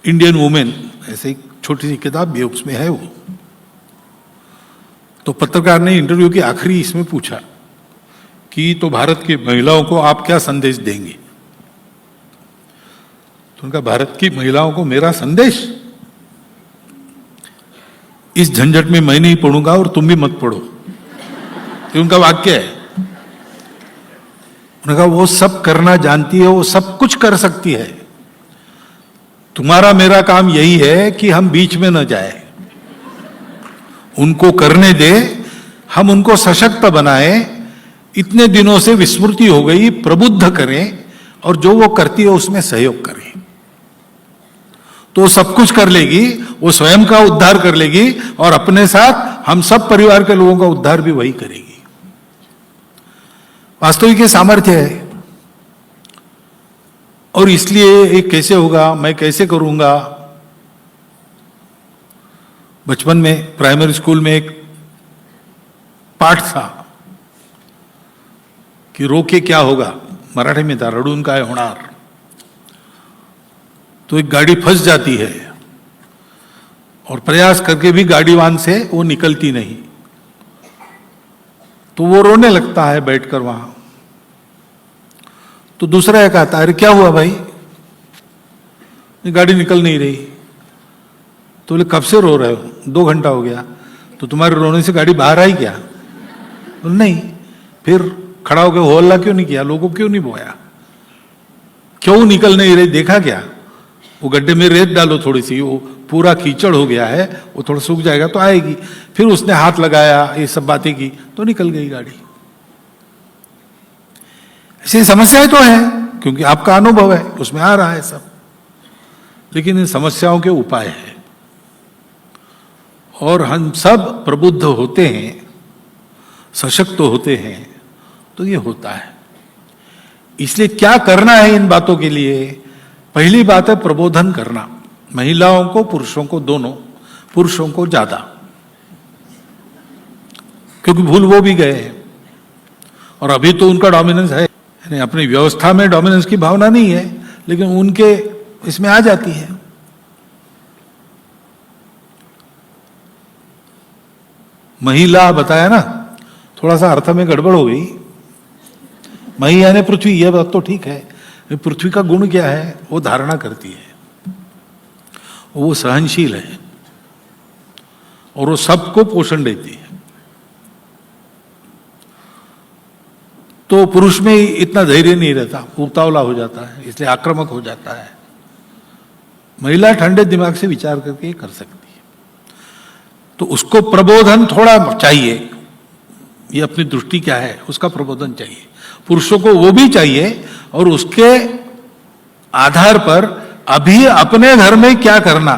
इंडियन वुमेन, ऐसे एक छोटी सी किताब भी उसमें है वो। तो पत्रकार ने इंटरव्यू की आखिरी इसमें पूछा कि तो भारत की महिलाओं को आप क्या संदेश देंगे? तो उनका, भारत की महिलाओं को मेरा संदेश, इस झंझट में मैं नहीं पढ़ूंगा और तुम भी मत पढ़ो, ये उनका वाक्य है। उन्होंने कहा वो सब करना जानती है, वो सब कुछ कर सकती है, तुम्हारा मेरा काम यही है कि हम बीच में न जाए, उनको करने दे, हम उनको सशक्त बनाए, इतने दिनों से विस्मृति हो गई, प्रबुद्ध करें और जो वो करती है उसमें सहयोग करें, तो वो सब कुछ कर लेगी, वो स्वयं का उद्धार कर लेगी और अपने साथ हम सब परिवार के लोगों का उद्धार भी वही करेगी। वास्तविक ये सामर्थ्य है। और इसलिए ये कैसे होगा, मैं कैसे करूंगा? बचपन में प्राइमरी स्कूल में एक पाठ था कि रोके क्या होगा, मराठी में था, रडून काय होणार। तो एक गाड़ी फंस जाती है और प्रयास करके भी गाड़ीवान से वो निकलती नहीं, तो वो रोने लगता है बैठकर वहां। तो दूसरा एक आता है, अरे क्या हुआ भाई, ये गाड़ी निकल नहीं रही। तो बोले कब से रो रहे हो? 2 घंटा हो गया। तो तुम्हारे रोने से गाड़ी बाहर आई क्या? बोले नहीं। फिर खड़ा होकर होल्ला क्यों नहीं किया, लोगों क्यों नहीं बोया, क्यों निकल नहीं रही? देखा क्या? वो गड्ढे में रेत डालो थोड़ी सी, वो पूरा कीचड़ हो गया है, वो थोड़ा सूख जाएगा तो आएगी। फिर उसने हाथ लगाया, ये सब बातें की तो निकल गई गाड़ी। ऐसी समस्याएं तो है, क्योंकि आपका अनुभव है, उसमें आ रहा है सब, लेकिन इन समस्याओं के उपाय है। और हम सब प्रबुद्ध होते हैं सशक्त होते हैं तो ये होता है। इसलिए क्या करना है इन बातों के लिए? पहली बात है प्रबोधन करना, महिलाओं को, पुरुषों को, दोनों, पुरुषों को ज्यादा, क्योंकि भूल वो भी गए हैं और अभी तो उनका डोमिनेंस है, यानी अपनी व्यवस्था में डोमिनेंस की भावना नहीं है, लेकिन उनके इसमें आ जाती है। महिला बताया ना, थोड़ा सा अर्थ में गड़बड़ हो गई। मही यानी पृथ्वी, यह बात तो ठीक है। पृथ्वी का गुण क्या है? वो धारणा करती है, वो सहनशील है और वो सबको पोषण देती है। तो पुरुष में इतना धैर्य नहीं रहता, उतावला हो जाता है, इसलिए आक्रामक हो जाता है। महिला ठंडे दिमाग से विचार करके कर सकती है। तो उसको प्रबोधन थोड़ा चाहिए, ये अपनी दृष्टि क्या है उसका प्रबोधन चाहिए। पुरुषों को वो भी चाहिए और उसके आधार पर अभी अपने घर में क्या करना,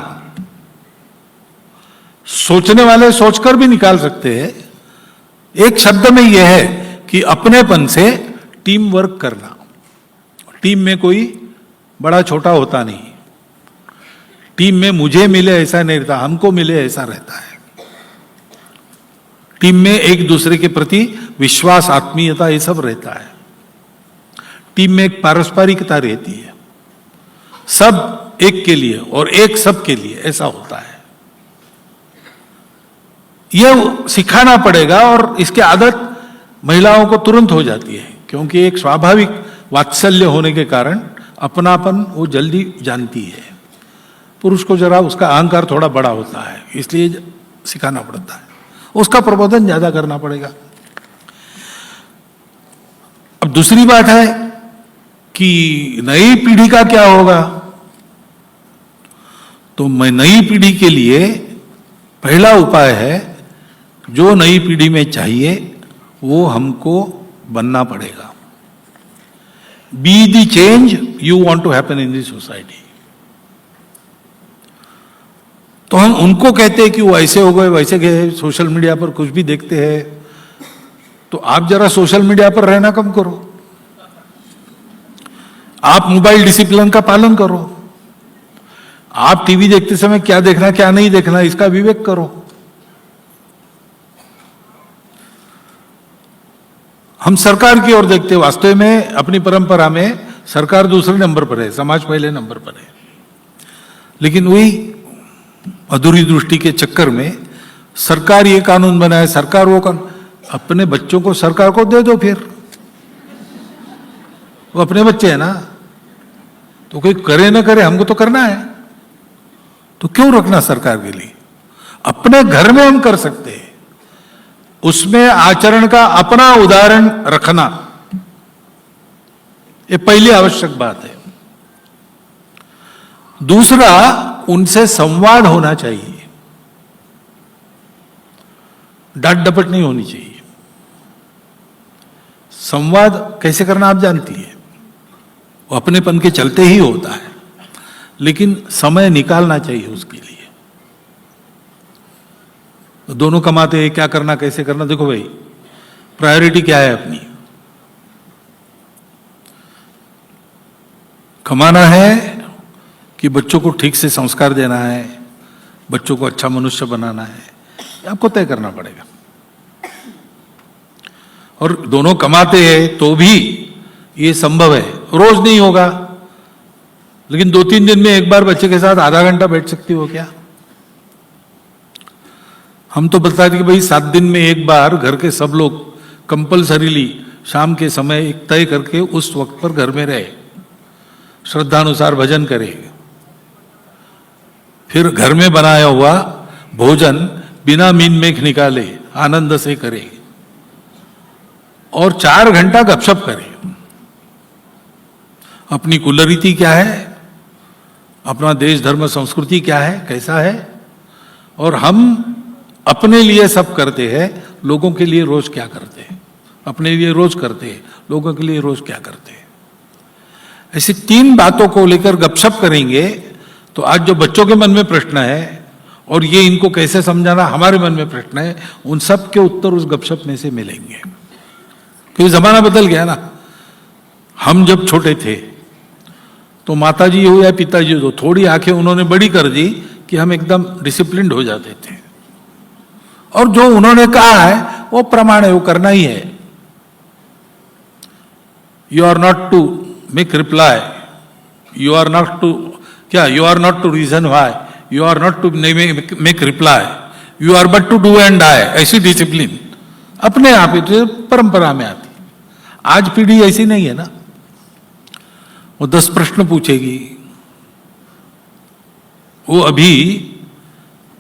सोचने वाले सोचकर भी निकाल सकते हैं। एक शब्द में यह है कि अपनेपन से टीम वर्क करना। टीम में कोई बड़ा छोटा होता नहीं, टीम में मुझे मिले ऐसा नहीं रहता, हमको मिले ऐसा रहता है। टीम में एक दूसरे के प्रति विश्वास, आत्मीयता, ये सब रहता है। टीम में एक पारस्परिकता रहती है, सब एक के लिए और एक सब के लिए, ऐसा होता है। यह सिखाना पड़ेगा और इसकी आदत महिलाओं को तुरंत हो जाती है, क्योंकि एक स्वाभाविक वात्सल्य होने के कारण अपनापन वो जल्दी जानती है। पुरुष को जरा उसका अहंकार थोड़ा बड़ा होता है, इसलिए सिखाना पड़ता है, उसका प्रबोधन ज्यादा करना पड़ेगा। अब दूसरी बात है कि नई पीढ़ी का क्या होगा। तो मैं नई पीढ़ी के लिए पहला उपाय है, जो नई पीढ़ी में चाहिए वो हमको बनना पड़ेगा। Be the change you want to happen in this society. तो हम उनको कहते हैं कि वो ऐसे हो गए, वैसे गए, सोशल मीडिया पर कुछ भी देखते हैं। तो आप जरा सोशल मीडिया पर रहना कम करो, आप मोबाइल डिसिप्लिन का पालन करो, आप टीवी देखते समय क्या देखना क्या नहीं देखना इसका विवेक करो। हम सरकार की ओर देखते, वास्तव में अपनी परंपरा में सरकार दूसरे नंबर पर है, समाज पहले नंबर पर है। लेकिन वही अधूरी दृष्टि के चक्कर में सरकार ये कानून बनाए, सरकार वो कानून, अपने बच्चों को सरकार को दे दो, फिर वो अपने बच्चे हैं ना, तो कोई करे ना करे हमको तो करना है, तो क्यों रखना सरकार के लिए? अपने घर में हम कर सकते हैं, उसमें आचरण का अपना उदाहरण रखना, ये पहली आवश्यक बात है। दूसरा, उनसे संवाद होना चाहिए, डांट डपट नहीं होनी चाहिए। संवाद कैसे करना आप जानती है, वो अपनेपन के चलते ही होता है, लेकिन समय निकालना चाहिए उसके लिए। तो दोनों कमाते हैं, क्या करना कैसे करना, देखो भाई प्रायोरिटी क्या है अपनी। कमाना है कि बच्चों को ठीक से संस्कार देना है, बच्चों को अच्छा मनुष्य बनाना है, आपको तय करना पड़ेगा। और दोनों कमाते हैं तो भी ये संभव है, रोज नहीं होगा, लेकिन 2-3 दिन में एक बार बच्चे के साथ आधा घंटा बैठ सकती हो क्या? हम तो बताते कि भाई 7 दिन में एक बार घर के सब लोग कंपलसरीली शाम के समय एक तय करके उस वक्त पर घर में रहे, श्रद्धानुसार भजन करे, फिर घर में बनाया हुआ भोजन बिना मीन मेख निकाले आनंद से करे और 4 घंटा गपशप करे। अपनी कुलरीति क्या है, अपना देश धर्म संस्कृति क्या है, कैसा है, और हम अपने लिए सब करते हैं, लोगों के लिए रोज क्या करते हैं, अपने लिए रोज करते हैं, लोगों के लिए रोज क्या करते हैं। ऐसी 3 बातों को लेकर गपशप करेंगे तो आज जो बच्चों के मन में प्रश्न है और ये इनको कैसे समझाना, हमारे मन में प्रश्न है। उन सब के उत्तर उस गपशप में से मिलेंगे, क्योंकि जमाना बदल गया ना। हम जब छोटे थे तो माताजी हो या पिताजी हो, थोड़ी आंखें उन्होंने बड़ी कर दी कि हम एकदम डिसिप्लिन्ड हो जाते थे, और जो उन्होंने कहा है वो प्रमाण है, वो करना ही है। You are not to make reply, you are not to you are not to reason why, you are not to make reply, you are but to do and die. ऐसी डिसिप्लिन अपने आप ही परंपरा में आती। आज पीढ़ी ऐसी नहीं है ना, वो 10 प्रश्न पूछेगी। वो अभी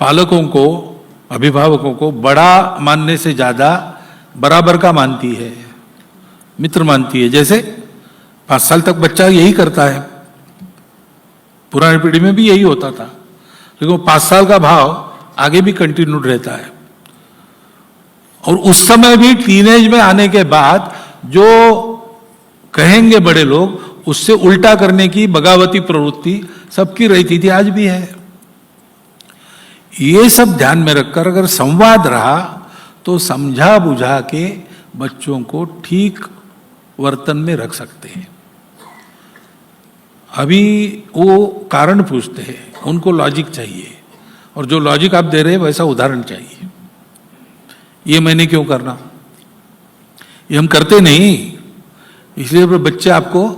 पालकों को, अभिभावकों को बड़ा मानने से ज्यादा बराबर का मानती है, मित्र मानती है। जैसे 5 साल तक बच्चा यही करता है, पुरानी पीढ़ी में भी यही होता था, लेकिन वो 5 साल का भाव आगे भी कंटिन्यूड रहता है। और उस समय भी टीनेज में आने के बाद जो कहेंगे बड़े लोग, उससे उल्टा करने की बगावती प्रवृत्ति सबकी रहती थी, आज भी है। ये सब ध्यान में रखकर अगर संवाद रहा तो समझा बुझा के बच्चों को ठीक वर्तन में रख सकते हैं। अभी वो कारण पूछते हैं, उनको लॉजिक चाहिए, और जो लॉजिक आप दे रहे हैं वैसा उदाहरण चाहिए। ये मैंने क्यों करना, ये हम करते नहीं, इसलिए बच्चे आपको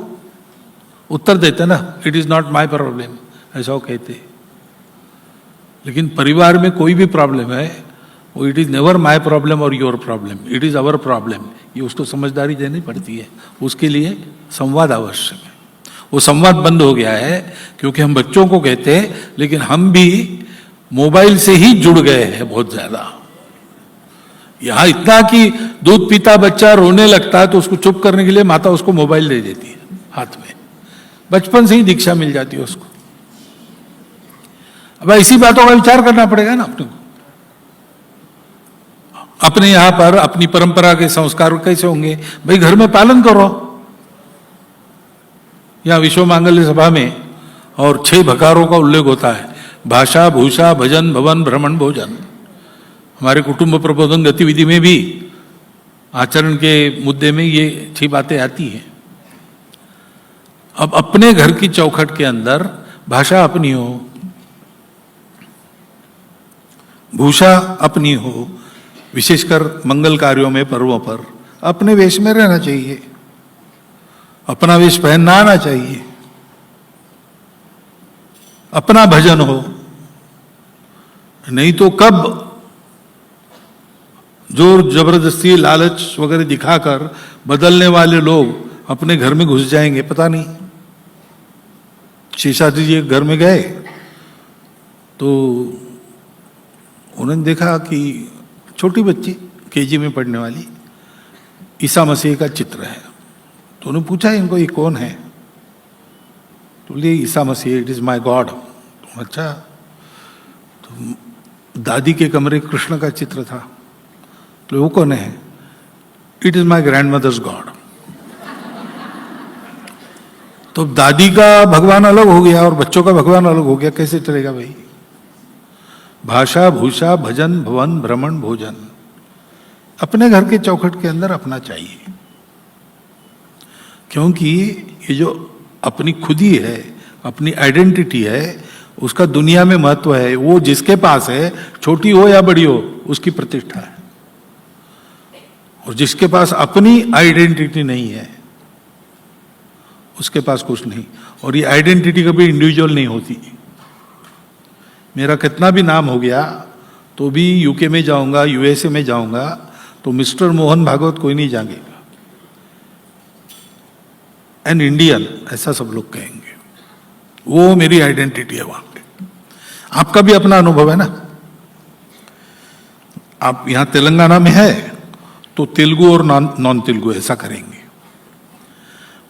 उत्तर देते ना, it is not my problem, ऐसा वो कहते। लेकिन परिवार में कोई भी प्रॉब्लम है, वो it is never my problem और your problem, it is our problem. ये उसको समझदारी देनी पड़ती है, उसके लिए संवाद आवश्यक है। वो संवाद बंद हो गया है क्योंकि हम बच्चों को कहते हैं, लेकिन हम भी मोबाइल से ही जुड़ गए हैं बहुत ज्यादा। यहां इतना कि दूध पीता बच्चा रोने लगता है तो उसको चुप करने के लिए माता उसको मोबाइल दे देती है हाथ में, बचपन से ही दीक्षा मिल जाती है उसको। अब इसी बातों का विचार करना पड़ेगा ना अपने को। अपने यहां पर अपनी परंपरा के संस्कार कैसे होंगे, भाई घर में पालन करो। यहां विश्व मांगल्य सभा में और 6 भकारों का उल्लेख होता है, भाषा, भूषा, भजन, भवन, भ्रमण, भोजन। हमारे कुटुंब प्रबोधन गतिविधि में भी आचरण के मुद्दे में ये 6 बातें आती हैं। अब अपने घर की चौखट के अंदर भाषा अपनी हो, भूषा अपनी हो, विशेषकर मंगल कार्यों में, पर्वों पर अपने वेश में रहना चाहिए, अपना वेश पहनना आना चाहिए, अपना भजन हो। नहीं तो कब जोर जबरदस्ती, लालच वगैरह दिखाकर बदलने वाले लोग अपने घर में घुस जाएंगे, पता नहीं। शेषाद्री जी घर में गए तो उन्होंने देखा कि छोटी बच्ची केजी में पढ़ने वाली ईसा मसीह का चित्र है। तो उन्होंने पूछा इनको, ये कौन है? तो बोले Isa Masih, it is my God. तो अच्छा, तो दादी के कमरे कृष्ण का चित्र था, तो वो कौन है? It is my grandmother's god. तो दादी का भगवान अलग हो गया और बच्चों का भगवान अलग हो गया, कैसे चलेगा भाई? भाषा, भूषा, भजन, भवन, भ्रमण, भोजन अपने घर के चौखट के अंदर अपना चाहिए, क्योंकि ये जो अपनी खुदी है, अपनी आइडेंटिटी है, उसका दुनिया में महत्व है। वो जिसके पास है, छोटी हो या बड़ी हो, उसकी प्रतिष्ठा है। और जिसके पास अपनी आइडेंटिटी नहीं है, उसके पास कुछ नहीं। और ये आइडेंटिटी कभी इंडिविजुअल नहीं होती। मेरा कितना भी नाम हो गया तो भी यूके में जाऊंगा, यूएसए में जाऊंगा तो मिस्टर मोहन भागवत कोई नहीं जानेगा, एन इंडियन ऐसा सब लोग कहेंगे। वो मेरी आइडेंटिटी है वहां पे। आपका भी अपना अनुभव है ना। आप यहां तेलंगाना में है तो तेलुगु और नॉन तेलुगु ऐसा करेंगे।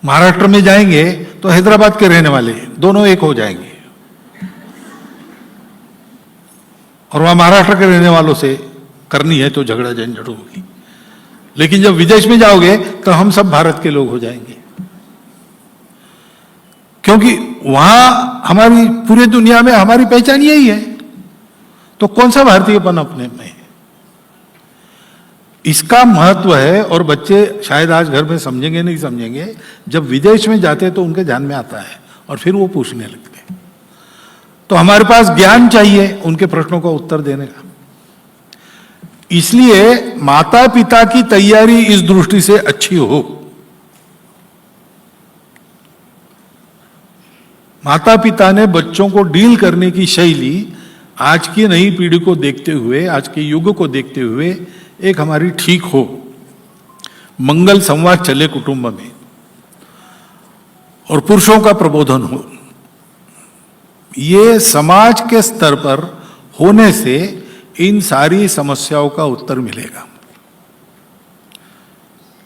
महाराष्ट्र में जाएंगे तो हैदराबाद के रहने वाले दोनों एक हो जाएंगे, और वहां महाराष्ट्र के रहने वालों से करनी है तो झगड़ा झंझट होगी। लेकिन जब विदेश में जाओगे तो हम सब भारत के लोग हो जाएंगे, क्योंकि वहां हमारी पूरी दुनिया में हमारी पहचान यही है। तो कौन सा भारतीयपन अपने में है? इसका महत्व है। और बच्चे शायद आज घर में समझेंगे नहीं समझेंगे, जब विदेश में जाते तो उनके ध्यान में आता है और फिर वो पूछने लगते हैं। तो हमारे पास ज्ञान चाहिए उनके प्रश्नों का उत्तर देने का। इसलिए माता पिता की तैयारी इस दृष्टि से अच्छी हो। माता पिता ने बच्चों को डील करने की शैली आज की नई पीढ़ी को देखते हुए, आज के युग को देखते हुए एक हमारी ठीक हो, मंगल संवाद चले कुटुंब में और पुरुषों का प्रबोधन हो। ये समाज के स्तर पर होने से इन सारी समस्याओं का उत्तर मिलेगा।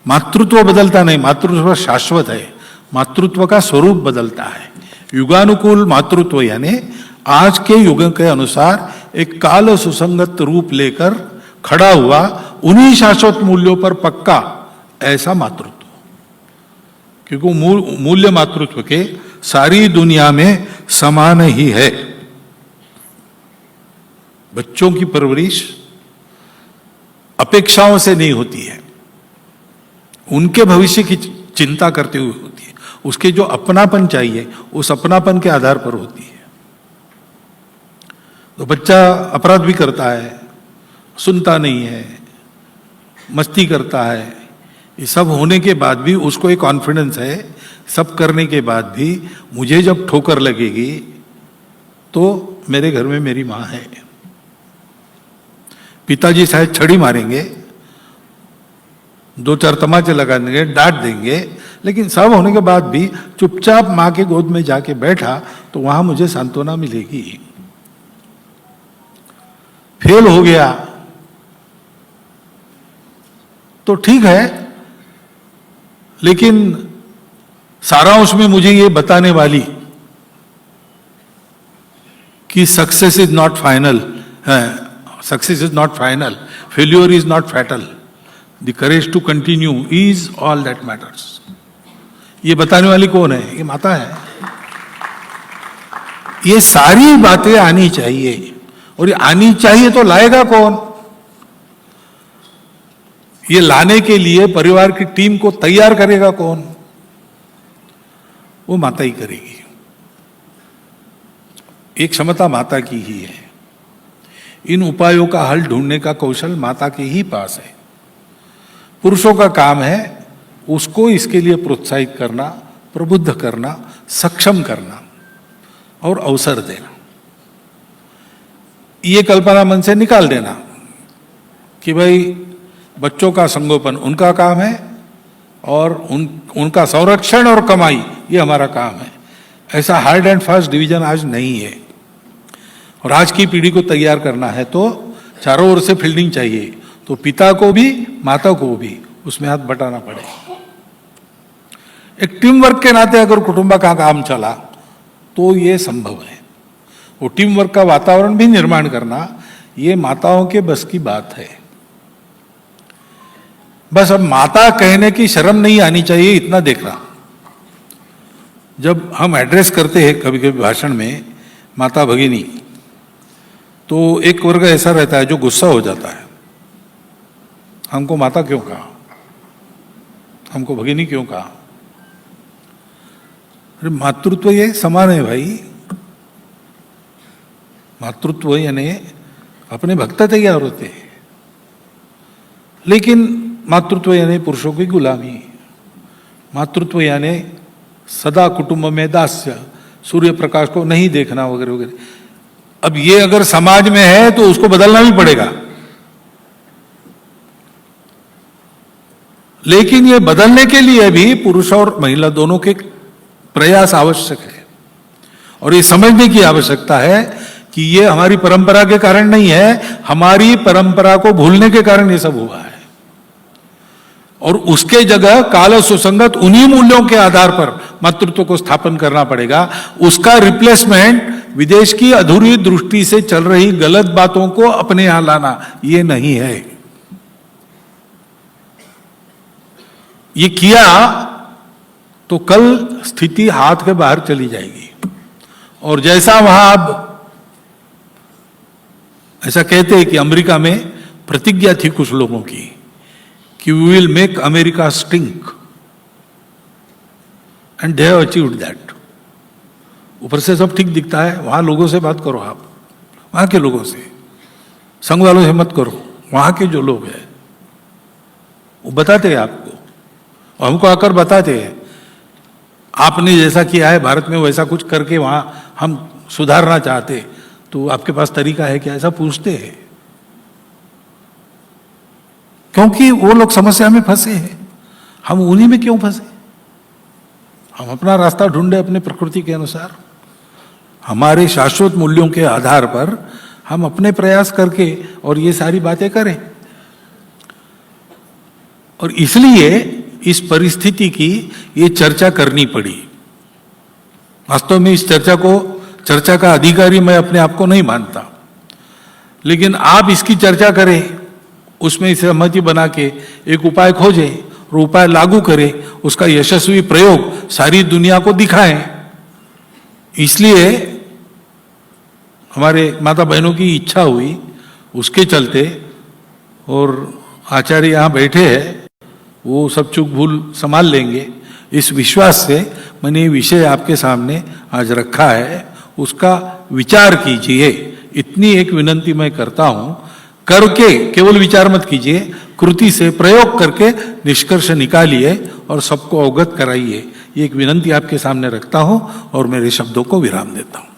मातृत्व बदलता नहीं, मातृत्व शाश्वत है। मातृत्व का स्वरूप बदलता है। युगानुकूल मातृत्व यानी आज के युग के अनुसार एक काल सुसंगत रूप लेकर खड़ा हुआ, उन्हीं शाश्वत मूल्यों पर पक्का ऐसा मातृत्व। क्योंकि मूल्य मातृत्व के सारी दुनिया में समान ही है। बच्चों की परवरिश अपेक्षाओं से नहीं होती है, उनके भविष्य की चिंता करते हुए होती है। उसके जो अपनापन चाहिए उस अपनापन के आधार पर होती है। तो बच्चा अपराध भी करता है, सुनता नहीं है, मस्ती करता है, ये सब होने के बाद भी उसको एक कॉन्फिडेंस है, सब करने के बाद भी मुझे जब ठोकर लगेगी तो मेरे घर में मेरी मां है। पिताजी शायद छड़ी मारेंगे, दो चार तमाचे लगा देंगे, डांट देंगे, लेकिन सब होने के बाद भी चुपचाप मां के गोद में जाके बैठा तो वहां मुझे सांत्वना मिलेगी। फेल हो गया तो ठीक है, लेकिन सारांश में मुझे ये बताने वाली कि success is not final, success is not final, failure is not fatal, the courage to continue is all that matters. ये बताने वाली कौन है? ये माता है। ये सारी बातें आनी चाहिए, और ये आनी चाहिए तो लाएगा कौन? ये लाने के लिए परिवार की टीम को तैयार करेगा कौन? वो माता ही करेगी। एक क्षमता माता की ही है। इन उपायों का हल ढूंढने का कौशल माता के ही पास है। पुरुषों का काम है उसको इसके लिए प्रोत्साहित करना, प्रबुद्ध करना, सक्षम करना और अवसर देना। ये कल्पना मन से निकाल देना कि भाई बच्चों का संगोपन उनका काम है और उनका संरक्षण और कमाई ये हमारा काम है। ऐसा हार्ड एंड फास्ट डिवीजन आज नहीं है। और आज की पीढ़ी को तैयार करना है तो चारों ओर से फील्डिंग चाहिए, तो पिता को भी माता को भी उसमें हाथ बटाना पड़ेगा। एक टीम वर्क के नाते अगर कुटुंब का काम चला तो ये संभव है। वो टीम वर्क का वातावरण भी निर्माण करना ये माताओं के बस की बात है। बस अब माता कहने की शर्म नहीं आनी चाहिए, इतना देखना। जब हम एड्रेस करते हैं कभी कभी भाषण में माता भगिनी, तो एक वर्ग ऐसा रहता है जो गुस्सा हो जाता है, हमको माता क्यों कहा, हमको भगिनी क्यों कहा। अरे मातृत्व ये समान है भाई। मातृत्व यानी अपने भक्त तैयार होते हैं, लेकिन मातृत्व यानी पुरुषों की गुलामी। मातृत्व यानी सदा कुटुंब में दास्य, सूर्य प्रकाश को नहीं देखना वगैरह वगैरह। अब ये अगर समाज में है तो उसको बदलना भी पड़ेगा, लेकिन ये बदलने के लिए भी पुरुष और महिला दोनों के प्रयास आवश्यक है। और ये समझने की आवश्यकता है कि ये हमारी परंपरा के कारण नहीं है, हमारी परंपरा को भूलने के कारण ये सब हुआ है। और उसके जगह काल सुसंगत उन्हीं मूल्यों के आधार पर मातृत्व को स्थापन करना पड़ेगा। उसका रिप्लेसमेंट विदेश की अधूरी दृष्टि से चल रही गलत बातों को अपने यहां लाना ये नहीं है। ये किया तो कल स्थिति हाथ के बाहर चली जाएगी। और जैसा वहां अब ऐसा कहते हैं कि अमेरिका में प्रतिज्ञा थी कुछ लोगों की कि we will make America stink, and they have achieved that. ऊपर से सब ठीक दिखता है, वहां लोगों से बात करो, आप वहां के लोगों से, संघ वालों से मत करो, वहां के जो लोग हैं वो बताते हैं आपको, और हमको आकर बताते हैं आपने जैसा किया है भारत में वैसा कुछ करके वहां हम सुधारना चाहते, तो आपके पास तरीका है क्या, ऐसा पूछते हैं। क्योंकि वो लोग समस्या में फंसे हैं, हम उन्हीं में क्यों फंसे? हम अपना रास्ता ढूंढे अपने प्रकृति के अनुसार, हमारे शाश्वत मूल्यों के आधार पर हम अपने प्रयास करके और ये सारी बातें करें। और इसलिए इस परिस्थिति की ये चर्चा करनी पड़ी। वास्तव में इस चर्चा का अधिकारी मैं अपने आप को नहीं मानता, लेकिन आप इसकी चर्चा करें, उसमें सहमति बना के एक उपाय खोजें और उपाय लागू करें, उसका यशस्वी प्रयोग सारी दुनिया को दिखाएं। इसलिए हमारे माता बहनों की इच्छा हुई, उसके चलते, और आचार्य यहाँ बैठे हैं, वो सब चूक भूल संभाल लेंगे, इस विश्वास से मैंने ये विषय आपके सामने आज रखा है, उसका विचार कीजिए। इतनी एक विनंती मैं करता हूं, करके केवल विचार मत कीजिए, कृति से प्रयोग करके निष्कर्ष निकालिए और सबको अवगत कराइए। ये एक विनंती आपके सामने रखता हूं और मेरे शब्दों को विराम देता हूं।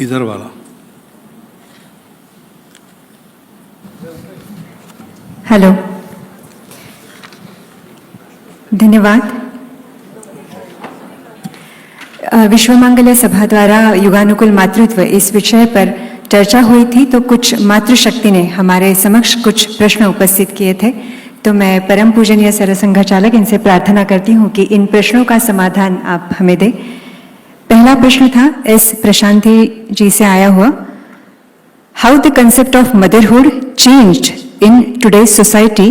इधर वाला हेलो, धन्यवाद। विश्वमंगल सभा द्वारा युगानुकूल मातृत्व इस विषय पर चर्चा हुई थी, तो कुछ मातृशक्ति ने हमारे समक्ष कुछ प्रश्न उपस्थित किए थे। तो मैं परम पूजनीय सरसंघचालक इनसे प्रार्थना करती हूँ कि इन प्रश्नों का समाधान आप हमें दें। पहला प्रश्न था एस प्रशांति जी से आया हुआ, how the concept of motherhood changed in today's society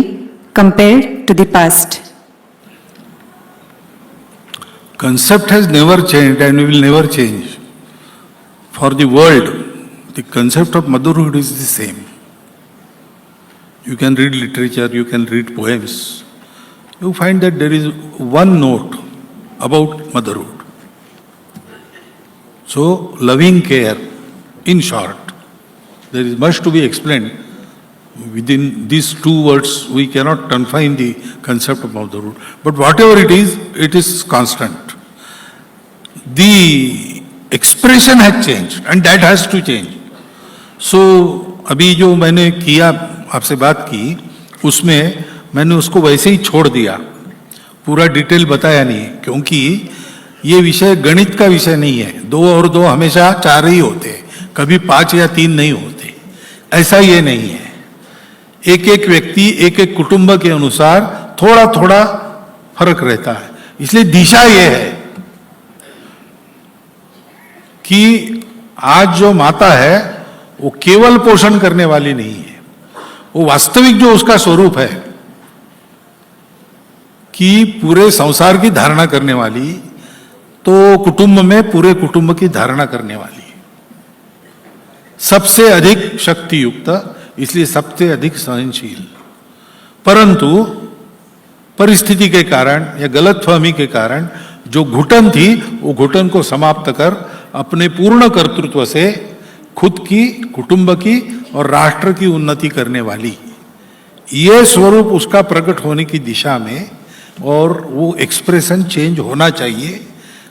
compared to the past? Concept has never changed and will never change. For the world, the concept of motherhood is the same. You can read literature, you can read poems. You find that there is one note about motherhood. So, loving care, in short, there is much to be explained. Within these two words, we cannot confine the concept of motherhood. But whatever it is constant. The expression has changed and that has to change. So, अभी जो मैंने किया, आपसे बात की, उसमें मैंने उसको वैसे ही छोड़ दिया, पूरा डिटेल बताया नहीं, क्योंकि ये विषय गणित का विषय नहीं है। 2 और 2 हमेशा 4 ही होते हैं, कभी 5 या 3 नहीं होते, ऐसा ये नहीं है। एक एक व्यक्ति, एक एक कुटुंब के अनुसार थोड़ा थोड़ा फर्क रहता है। इसलिए दिशा ये है कि आज जो माता है वो केवल पोषण करने वाली नहीं है, वो वास्तविक जो उसका स्वरूप है कि पूरे संसार की धारणा करने वाली, तो कुटुंब में पूरे कुटुंब की धारणा करने वाली, सबसे अधिक शक्ति युक्त, इसलिए सबसे अधिक सहनशील। परंतु परिस्थिति के कारण या गलतफहमी के कारण जो घुटन थी, वो घुटन को समाप्त कर अपने पूर्ण कर्तृत्व से खुद की, कुटुंब की और राष्ट्र की उन्नति करने वाली, ये स्वरूप उसका प्रकट होने की दिशा में, और वो एक्सप्रेशन चेंज होना चाहिए।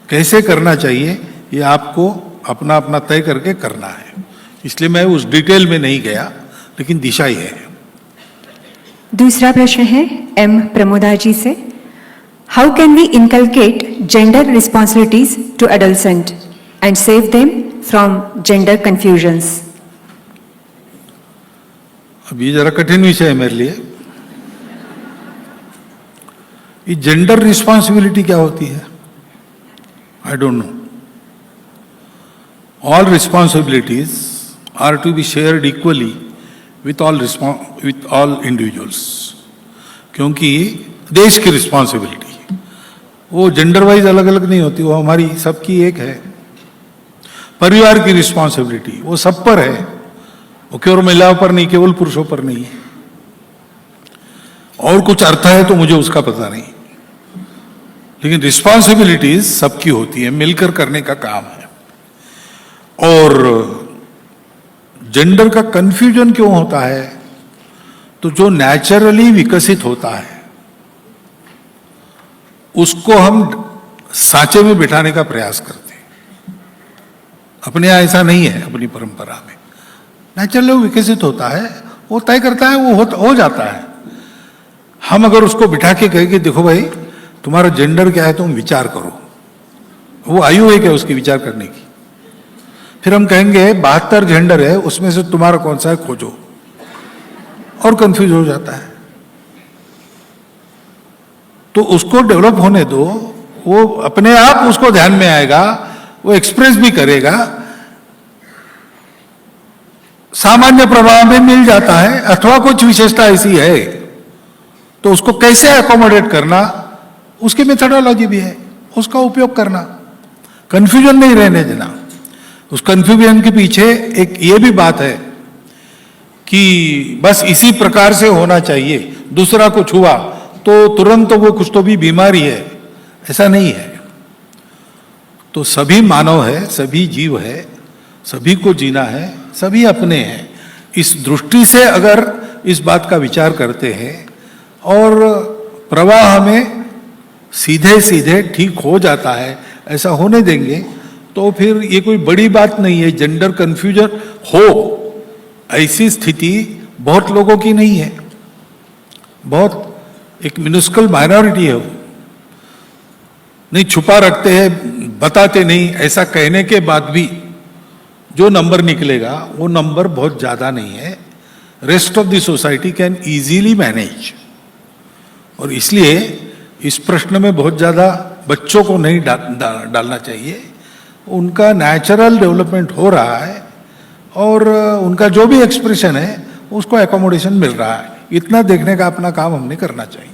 कैसे करना चाहिए ये आपको अपना अपना तय करके करना है, इसलिए मैं उस डिटेल में नहीं गया, लेकिन दिशा ही है। दूसरा प्रश्न है एम प्रमोदा जी से, how can we inculcate gender responsibilities to adolescent and save them from gender confusions? अब ये जरा कठिन विषय है मेरे लिए। ये जेंडर रिस्पॉन्सिबिलिटी क्या होती है? I don't know. All responsibilities are to be shared equally with all individuals. क्योंकि देश की रिस्पॉन्सिबिलिटी वो जेंडर वाइज अलग अलग नहीं होती, वो हमारी सबकी एक है. परिवार की रिस्पॉन्सिबिलिटी वो सब पर है, वो केवल महिलाओं पर नहीं, केवल पुरुषों पर नहीं है. और कुछ अर्थ है तो मुझे उसका पता नहीं, लेकिन रिस्पॉन्सिबिलिटीज सबकी होती है, मिलकर करने का काम है. और जेंडर का कंफ्यूजन क्यों होता है? तो जो नेचुरली विकसित होता है उसको हम सांचे में बिठाने का प्रयास करते हैं. अपने यहां ऐसा नहीं है. अपनी परंपरा में नेचुरली विकसित होता है, वो तय करता है, वो हो जाता है. हम अगर उसको बिठा के कहें कि देखो भाई तुम्हारा जेंडर क्या है, तुम विचार करो, वो आयु है क्या उसकी विचार करने की? फिर हम कहेंगे 72 जेंडर है, उसमें से तुम्हारा कौन सा है खोजो, और कंफ्यूज हो जाता है. तो उसको डेवलप होने दो, वो अपने आप उसको ध्यान में आएगा, वो एक्सप्रेस भी करेगा, सामान्य प्रभाव में मिल जाता है. अथवा कुछ विशेषता ऐसी है तो उसको कैसे अकोमोडेट करना, उसकी मेथोडोलॉजी भी है, उसका उपयोग करना. कंफ्यूजन नहीं रहने देना. उस कंफ्यूजन के पीछे एक ये भी बात है कि बस इसी प्रकार से होना चाहिए, दूसरा कुछ हुआ तो तुरंत वो कुछ तो भी बीमारी है, ऐसा नहीं है. तो सभी मानव है, सभी जीव है, सभी को जीना है, सभी अपने हैं. इस दृष्टि से अगर इस बात का विचार करते हैं और प्रवाह में सीधे सीधे ठीक हो जाता है, ऐसा होने देंगे तो फिर ये कोई बड़ी बात नहीं है. जेंडर कंफ्यूजन हो ऐसी स्थिति बहुत लोगों की नहीं है, बहुत एक मिनिस्कल माइनॉरिटी है. वो नहीं, छुपा रखते हैं, बताते नहीं. ऐसा कहने के बाद भी जो नंबर निकलेगा वो नंबर बहुत ज्यादा नहीं है. Rest of the society can easily manage. और इसलिए इस प्रश्न में बहुत ज्यादा बच्चों को नहीं डालना चाहिए. उनका नेचुरल डेवलपमेंट हो रहा है और उनका जो भी एक्सप्रेशन है उसको एकोमोडेशन मिल रहा है. इतना देखने का अपना काम हमने करना चाहिए.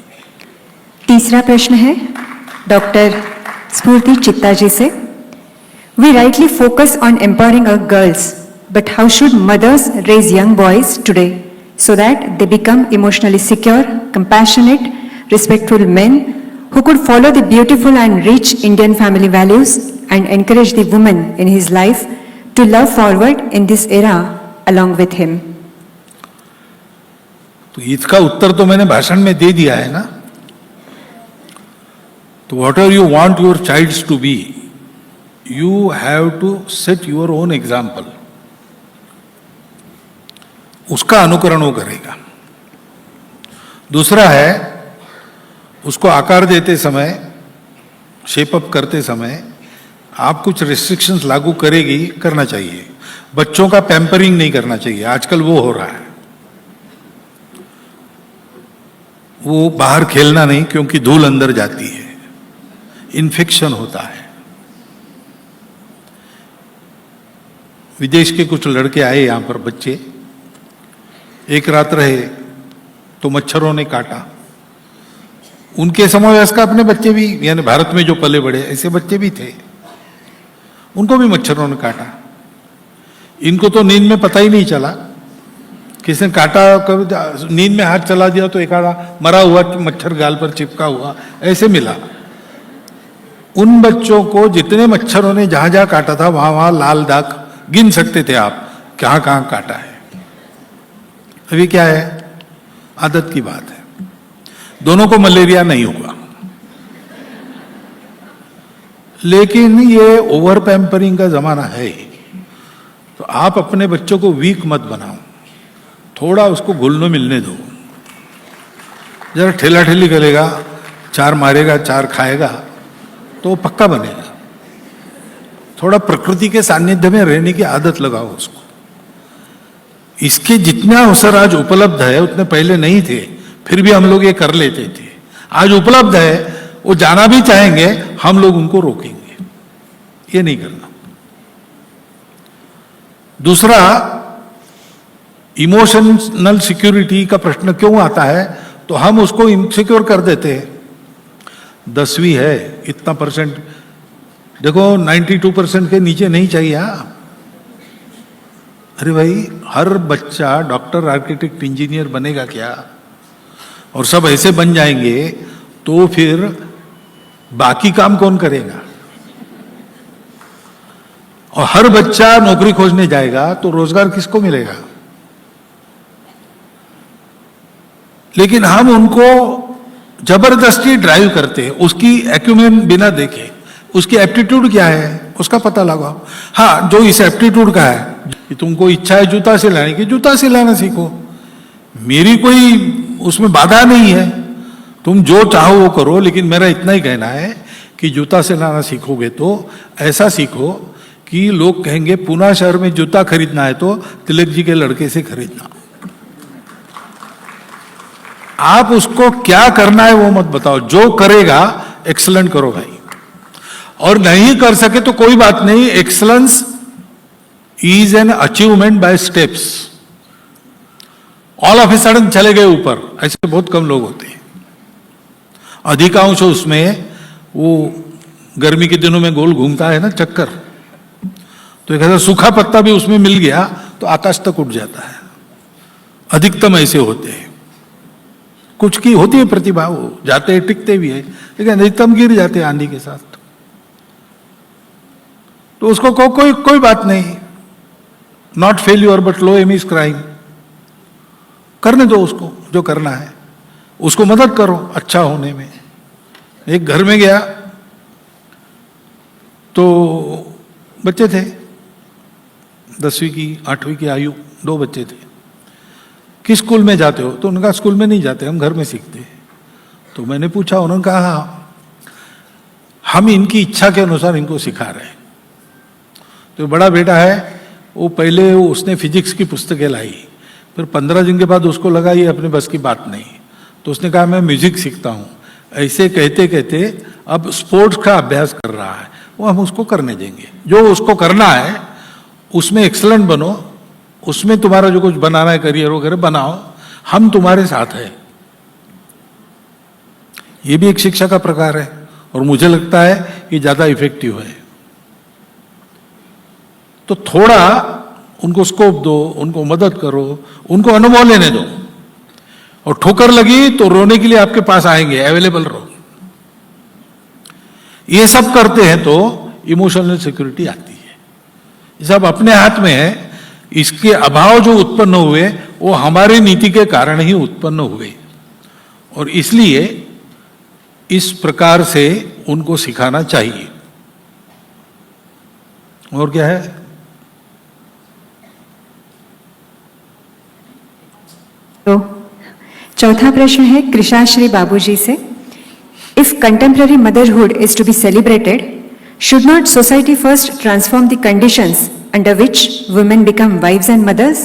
तीसरा प्रश्न है डॉक्टर स्फूर्ति चित्ता जी से. We rightly focus on empowering our girls, but how should mothers raise young boys today so that they become emotionally secure, compassionate, respectful men who could follow the beautiful and rich Indian family values and encourage the woman in his life to love forward in this era along with him. तो इसका उत्तर तो मैंने भाषण में दे दिया है ना. तो whatever you want your child's to be, you have to set your own example. उसका अनुकरण वो करेगा. दूसरा है, उसको आकार देते समय, शेप अप करते समय आप कुछ रिस्ट्रिक्शंस लागू करना चाहिए. बच्चों का पैम्परिंग नहीं करना चाहिए. आजकल वो हो रहा है. वो बाहर खेलना नहीं, क्योंकि धूल अंदर जाती है, इन्फेक्शन होता है. विदेश के कुछ लड़के आए यहां पर, बच्चे एक रात रहे तो मच्छरों ने काटा. उनके समवयस्क अपने बच्चे भी, यानी भारत में जो पले बड़े ऐसे बच्चे भी थे, उनको भी मच्छरों ने काटा. इनको तो नींद में पता ही नहीं चला, किसने काटा. कभी नींद में हाथ चला दिया तो एक आधा मरा हुआ मच्छर गाल पर चिपका हुआ ऐसे मिला. उन बच्चों को जितने मच्छरों ने जहां जहां काटा था वहां वहां लाल दाग गिन सकते थे आप, कहां कहां काटा है. अभी क्या है, आदत की बात है. दोनों को मलेरिया नहीं हुआ, लेकिन ये ओवर पैम्परिंग का जमाना है. तो आप अपने बच्चों को वीक मत बनाओ, थोड़ा उसको घुलने मिलने दो. जरा ठेला ठेली करेगा, 4 मारेगा 4 खाएगा तो पक्का बनेगा. थोड़ा प्रकृति के सानिध्य में रहने की आदत लगाओ उसको. इसके जितना अवसर आज उपलब्ध है उतने पहले नहीं थे, फिर भी हम लोग ये कर लेते थे. आज उपलब्ध है, वो जाना भी चाहेंगे, हम लोग उनको रोकेंगे। ये नहीं करना। दूसरा, इमोशनल सिक्योरिटी का प्रश्न क्यों आता है, तो हम उसको इनसिक्योर कर देते हैं। 10वीं है, इतना परसेंट, देखो 92% के नीचे नहीं चाहिए। अरे भाई, हर बच्चा डॉक्टर, आर्किटेक्ट, इंजीनियर बनेगा क्या? और सब ऐसे बन जाएंगे तो फिर बाकी काम कौन करेगा? और हर बच्चा नौकरी खोजने जाएगा तो रोजगार किसको मिलेगा? लेकिन हम उनको जबरदस्ती ड्राइव करते हैं, उसकी एक्यूमेन बिना देखे, उसकी एप्टीट्यूड क्या है उसका पता लगाओ। हाँ, जो इस एप्टीट्यूड का है कि तुमको इच्छा है जूता सिलाने की, जूता सिलाना सीखो, मेरी कोई उसमें बाधा नहीं है, तुम जो चाहो वो करो। लेकिन मेरा इतना ही कहना है कि जूता सिलाना सीखोगे तो ऐसा सीखो कि लोग कहेंगे पूना शहर में जूता खरीदना है तो तिलक जी के लड़के से खरीदना। आप उसको क्या करना है वो मत बताओ, जो करेगा एक्सलेंट करो भाई, और नहीं कर सके तो कोई बात नहीं। Excellence is an achievement by steps. All of a sudden चले गए ऊपर, ऐसे बहुत कम लोग होते हैं। अधिकांश उसमें वो गर्मी के दिनों में गोल घूमता है ना चक्कर, तो एक ऐसा सूखा पत्ता भी उसमें मिल गया तो आकाश तक उठ जाता है। अधिकतम ऐसे होते हैं। कुछ की होती है प्रतिभा, वो जाते हैं टिकते भी है, लेकिन अधिकतम गिर जाते हैं आंधी के साथ। तो उसको कोई बात नहीं, not failure but low aim is crime. करने दो उसको जो करना है, उसको मदद करो अच्छा होने में। एक घर में गया तो बच्चे थे, 10वीं की 8वीं की आयु, 2 बच्चे थे। किस स्कूल में जाते हो? तो उनका स्कूल में नहीं जाते, हम घर में सीखते हैं। तो मैंने पूछा, उन्होंने कहा हम इनकी इच्छा के अनुसार इनको सिखा रहे हैं। तो बड़ा बेटा है, वो पहले उसने फिजिक्स की पुस्तकें लाई, फिर 15 दिन के बाद उसको लगा ये अपने बस की बात नहीं, तो उसने कहा मैं म्यूजिक सीखता हूँ। ऐसे कहते कहते अब स्पोर्ट्स का अभ्यास कर रहा है, वो हम उसको करने देंगे। जो उसको करना है उसमें एक्सलेंट बनो, उसमें तुम्हारा जो कुछ बनाना है करियर वगैरह बनाओ, हम तुम्हारे साथ हैं। ये भी एक शिक्षा का प्रकार है और मुझे लगता है ये ज्यादा इफेक्टिव है। तो थोड़ा उनको स्कोप दो, उनको मदद करो, उनको अनुभव लेने दो, और ठोकर लगी तो रोने के लिए आपके पास आएंगे, अवेलेबल रहो। ये सब करते हैं तो इमोशनल सिक्योरिटी आती है। ये सब अपने हाथ में है। इसके अभाव जो उत्पन्न हुए वो हमारी नीति के कारण ही उत्पन्न हुए, और इसलिए इस प्रकार से उनको सिखाना चाहिए। और क्या है? तो चौथा प्रश्न है कृषाश्री बाबूजी से। If contemporary motherhood is to be celebrated, should not society first transform the conditions under which women become wives and mothers?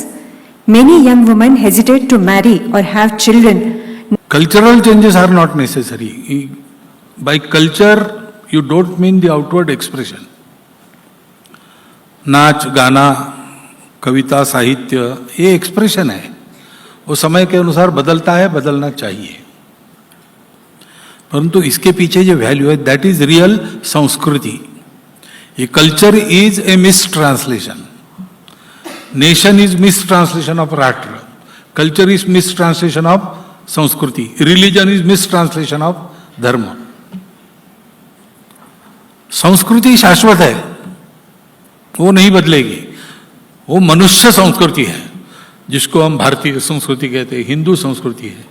Many young women hesitate to marry or have children. Cultural changes are not necessary. By culture, you don't mean the outward expression. नाच, गाना, कविता, साहित्य, ये expression है। वो समय के अनुसार बदलता है, बदलना चाहिए। परंतु इसके पीछे जो वैल्यू है, दैट इज रियल संस्कृति। ये culture is a mistranslation. Nation is mistranslation of rashtra, culture is mistranslation of sanskriti, religion is mistranslation of dharma. संस्कृति शाश्वत है, वो नहीं बदलेगी। वो मनुष्य संस्कृति है, जिसको हम भारतीय संस्कृति कहते हैं, हिंदू संस्कृति है।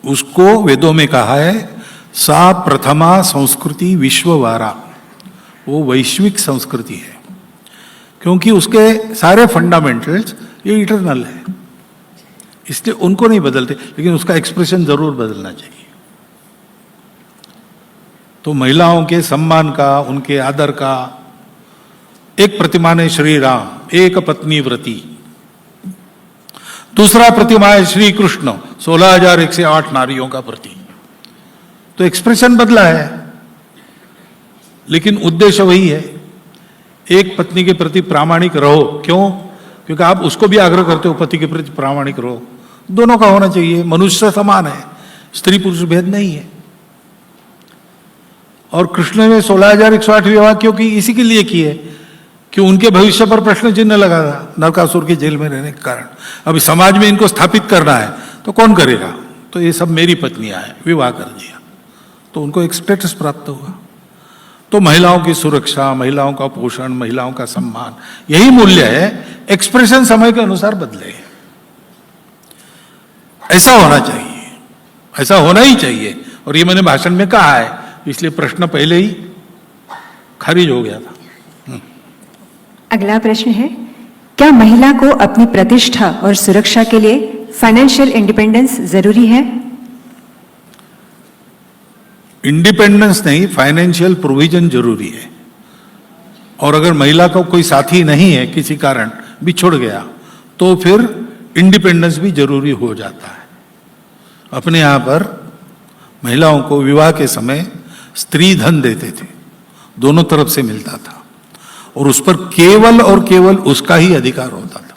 उसको वेदों में कहा है सा प्रथमा संस्कृति विश्ववारा। वो वैश्विक संस्कृति है, क्योंकि उसके सारे फंडामेंटल्स ये इटरनल है, इसलिए उनको नहीं बदलते, लेकिन उसका एक्सप्रेशन जरूर बदलना चाहिए। तो महिलाओं के सम्मान का, उनके आदर का एक प्रतिमा है श्री राम, एक पत्नी व्रती। दूसरा प्रतिमा है श्री कृष्ण, 16,108 नारियों का प्रतीक। तो एक्सप्रेशन बदला है, लेकिन उद्देश्य वही है। एक पत्नी के प्रति प्रामाणिक रहो। क्यों? क्योंकि आप उसको भी आग्रह करते हो पति के प्रति प्रामाणिक रहो। दोनों का होना चाहिए, मनुष्य समान है, स्त्री पुरुष भेद नहीं है। और कृष्ण ने 16,108 विवाह क्यों की? इसी के लिए किए कि उनके भविष्य पर प्रश्न चिन्ह लगा था नरकासुर की जेल में रहने के कारण। अभी समाज में इनको स्थापित करना है तो कौन करेगा? तो ये सब मेरी पत्नियां हैं, विवाह कर दिया तो उनको एक स्टेटस प्राप्त हुआ। तो महिलाओं की सुरक्षा, महिलाओं का पोषण, महिलाओं का सम्मान, यही मूल्य है। एक्सप्रेशन समय के अनुसार बदले, ऐसा होना चाहिए, ऐसा होना ही चाहिए। और ये मैंने भाषण में कहा है, इसलिए प्रश्न पहले ही खारिज हो गया था। अगला प्रश्न है, क्या महिला को अपनी प्रतिष्ठा और सुरक्षा के लिए फाइनेंशियल इंडिपेंडेंस जरूरी है? इंडिपेंडेंस नहीं, फाइनेंशियल प्रोविजन जरूरी है। और अगर महिला को कोई साथी नहीं है, किसी कारण बिछुड़ गया, तो फिर इंडिपेंडेंस भी जरूरी हो जाता है। अपने यहां पर महिलाओं को विवाह के समय स्त्री धन देते थे, दोनों तरफ से मिलता था, और उस पर केवल और केवल उसका ही अधिकार होता था।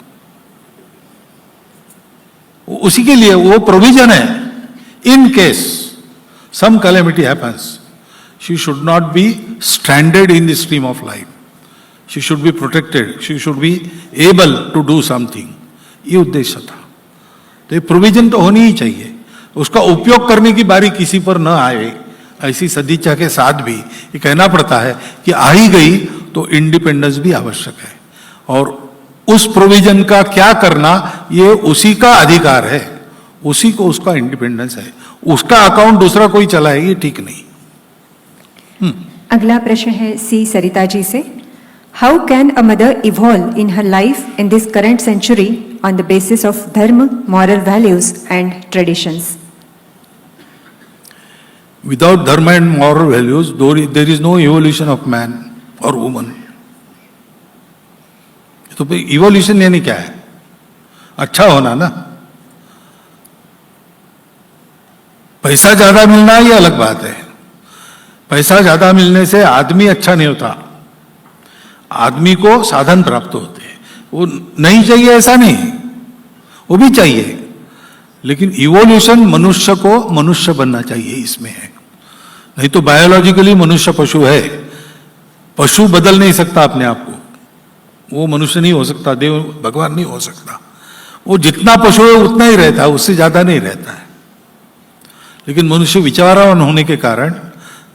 उसी के लिए वो प्रोविजन है, in case some calamity happens, she should not be stranded in the stream of life. She should be protected. She should be able to do something. ये उद्देश्य था। तो ये प्रोविजन तो होनी ही चाहिए। उसका उपयोग करने की बारी किसी पर न आए, ऐसी सदिच्छा के साथ भी ये कहना पड़ता है कि आ ही गई तो इंडिपेंडेंस भी आवश्यक है। और उस प्रोविजन का क्या करना, ये उसी का अधिकार है, उसी को उसका इंडिपेंडेंस है। उसका अकाउंट दूसरा कोई चलाए, ये ठीक नहीं। अगला प्रश्न है सी सरिता जी से, how can a mother evolve in her life in this current century on the basis of dharma, moral values and traditions? Without dharma and moral values, there is no evolution of man or woman. तो भाई evolution यानी क्या है? अच्छा होना ना। पैसा ज्यादा मिलना ये अलग बात है। पैसा ज्यादा मिलने से आदमी अच्छा नहीं होता, आदमी को साधन प्राप्त होते हैं। वो नहीं चाहिए ऐसा नहीं, वो भी चाहिए, लेकिन इवोल्यूशन मनुष्य को मनुष्य बनना चाहिए, इसमें है। नहीं तो बायोलॉजिकली मनुष्य पशु है, पशु बदल नहीं सकता अपने आप को, वो मनुष्य नहीं हो सकता, देव भगवान नहीं हो सकता। वो जितना पशु है उतना ही रहता है, उससे ज्यादा नहीं रहता है। लेकिन मनुष्य विचारवान होने के कारण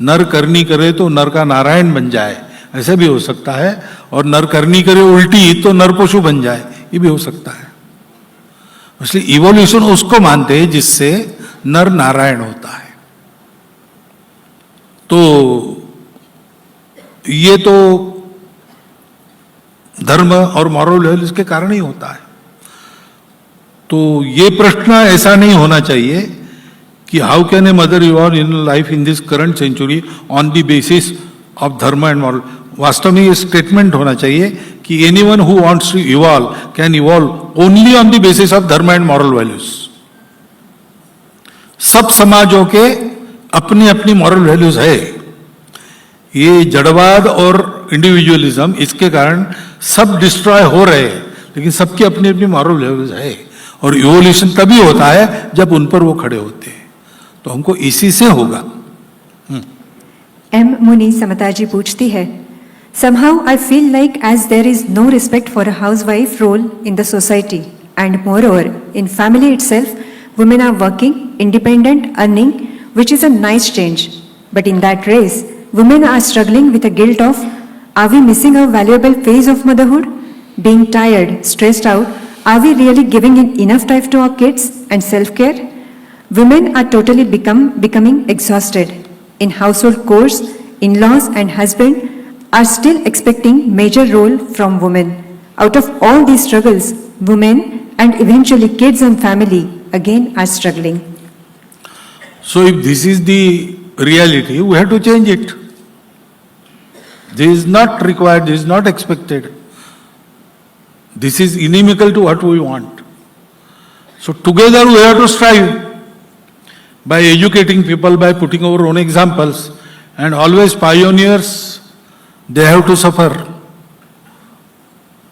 नर करनी करे तो नर का नारायण बन जाए, ऐसा भी हो सकता है। और नर करनी करे उल्टी तो नर पशु बन जाए, ये भी हो सकता है। इसलिए इवोल्यूशन उसको मानते हैं जिससे नर नारायण होता है। तो ये तो धर्म और मॉरल वैल्यूज के कारण ही होता है। तो ये प्रश्न ऐसा नहीं होना चाहिए कि how can a mother evolve in life in this current century on the basis of dharma and moral. वास्तव में ये स्टेटमेंट होना चाहिए कि anyone who wants to evolve can evolve only on the basis of dharma and moral values. सब समाजों के अपनी अपनी मॉरल वैल्यूज है। ये जड़वाद और इंडिविजुअलिज्म, इसके कारण सब डिस्ट्रॉय हो रहे हैं, लेकिन सबकी अपनी अपनी मॉरल वैल्यूज है। और इवोल्यूशन तभी होता है जब उन पर वो खड़े होते हैं। तो हमको इसी से होगा। एम मुनि समता जी पूछती है, somehow I feel like as there is no respect for a housewife role in the society, and moreover in family itself women are working, independent, earning, which is a nice change, but in that race women are struggling with the guilt of, are we missing a valuable phase of motherhood? Being tired, stressed out, are we really giving enough time to our kids and self-care? Women are totally becoming exhausted. In household chores, in-laws and husband are still expecting major role from women. Out of all these struggles, women and eventually kids and family again are struggling. So if this is the reality, we have to change it. This is not required, this is not expected. This is inimical to what we want. So together we have to strive. by educating people, by putting our own examples, and always pioneers, they have to suffer.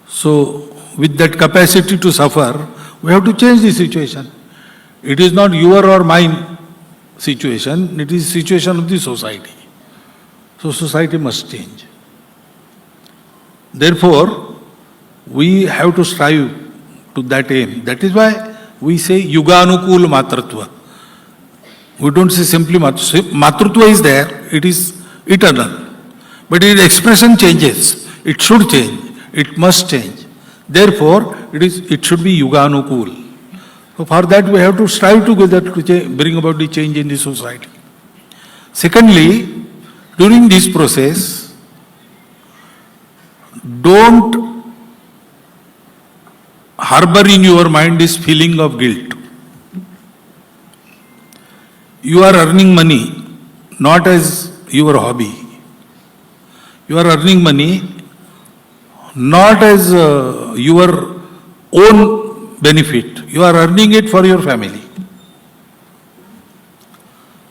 So, with that capacity to suffer, we have to change the situation. It is not your or mine situation, it is situation of the society. So, society must change. Therefore, we have to strive to that aim. That is why we say Yuganukul Matratva. We don't say simply Matratva. Matratva is there, it is eternal. But its expression changes. It should change. It must change. Therefore, it should be Yuganukul. So for that we have to strive together to bring about the change in the society. Secondly, during this process, don't harbor in your mind this feeling of guilt. You are earning money not as your hobby. You are earning money not as your own benefit. You are earning it for your family.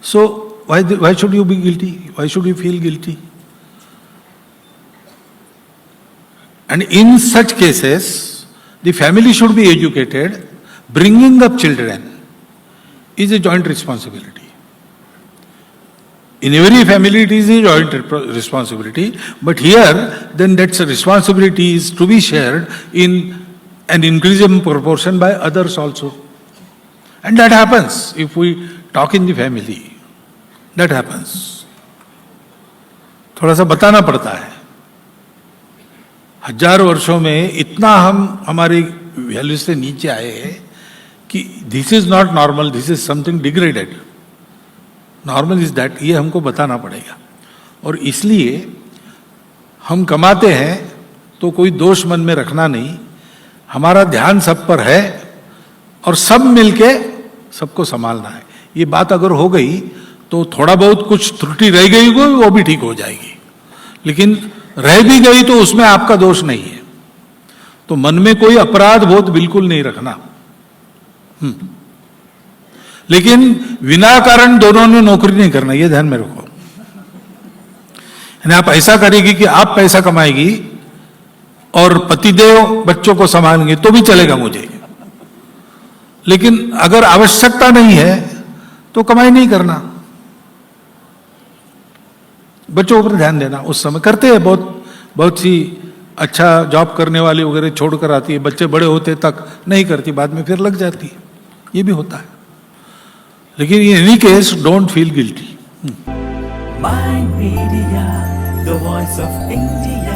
So why should you be guilty? Why should you feel guilty? And in such cases, the family should be educated. Bringing up children is a joint responsibility. In every family it is a joint responsibility, but here then that responsibility is to be shared in an increasing proportion by others also. And that happens if we talk in the family. That happens. थोड़ा सा बताना पड़ता है. हजार वर्षों में इतना हम हमारे वैल्यू से नीचे आए हैं कि this is not normal, this is something degraded. Normal is that, ये हमको बताना पड़ेगा. और इसलिए हम कमाते हैं तो कोई दोष मन में रखना नहीं. हमारा ध्यान सब पर है और सब मिलके सबको संभालना है. ये बात अगर हो गई तो थोड़ा बहुत कुछ त्रुटि रह गई होगी वो भी ठीक हो जाएगी. लेकिन रह भी गई तो उसमें आपका दोष नहीं है. तो मन में कोई अपराध बोध बिल्कुल नहीं रखना. लेकिन विनाकारण दोनों ने नौकरी नहीं करना, ये ध्यान में रखो. यानी आप ऐसा करेगी कि आप पैसा कमाएगी और पतिदेव बच्चों को संभालेंगे तो भी चलेगा मुझे. लेकिन अगर आवश्यकता नहीं है तो कमाई नहीं करना. बच्चों पर ध्यान देना. उस समय करते हैं बहुत सी अच्छा जॉब करने वाली वगैरह छोड़कर आती है, बच्चे बड़े होते तक नहीं करती, बाद में फिर लग जाती है. ये भी होता है. लेकिन in any case don't feel guilty. Mind Media, the voice of India.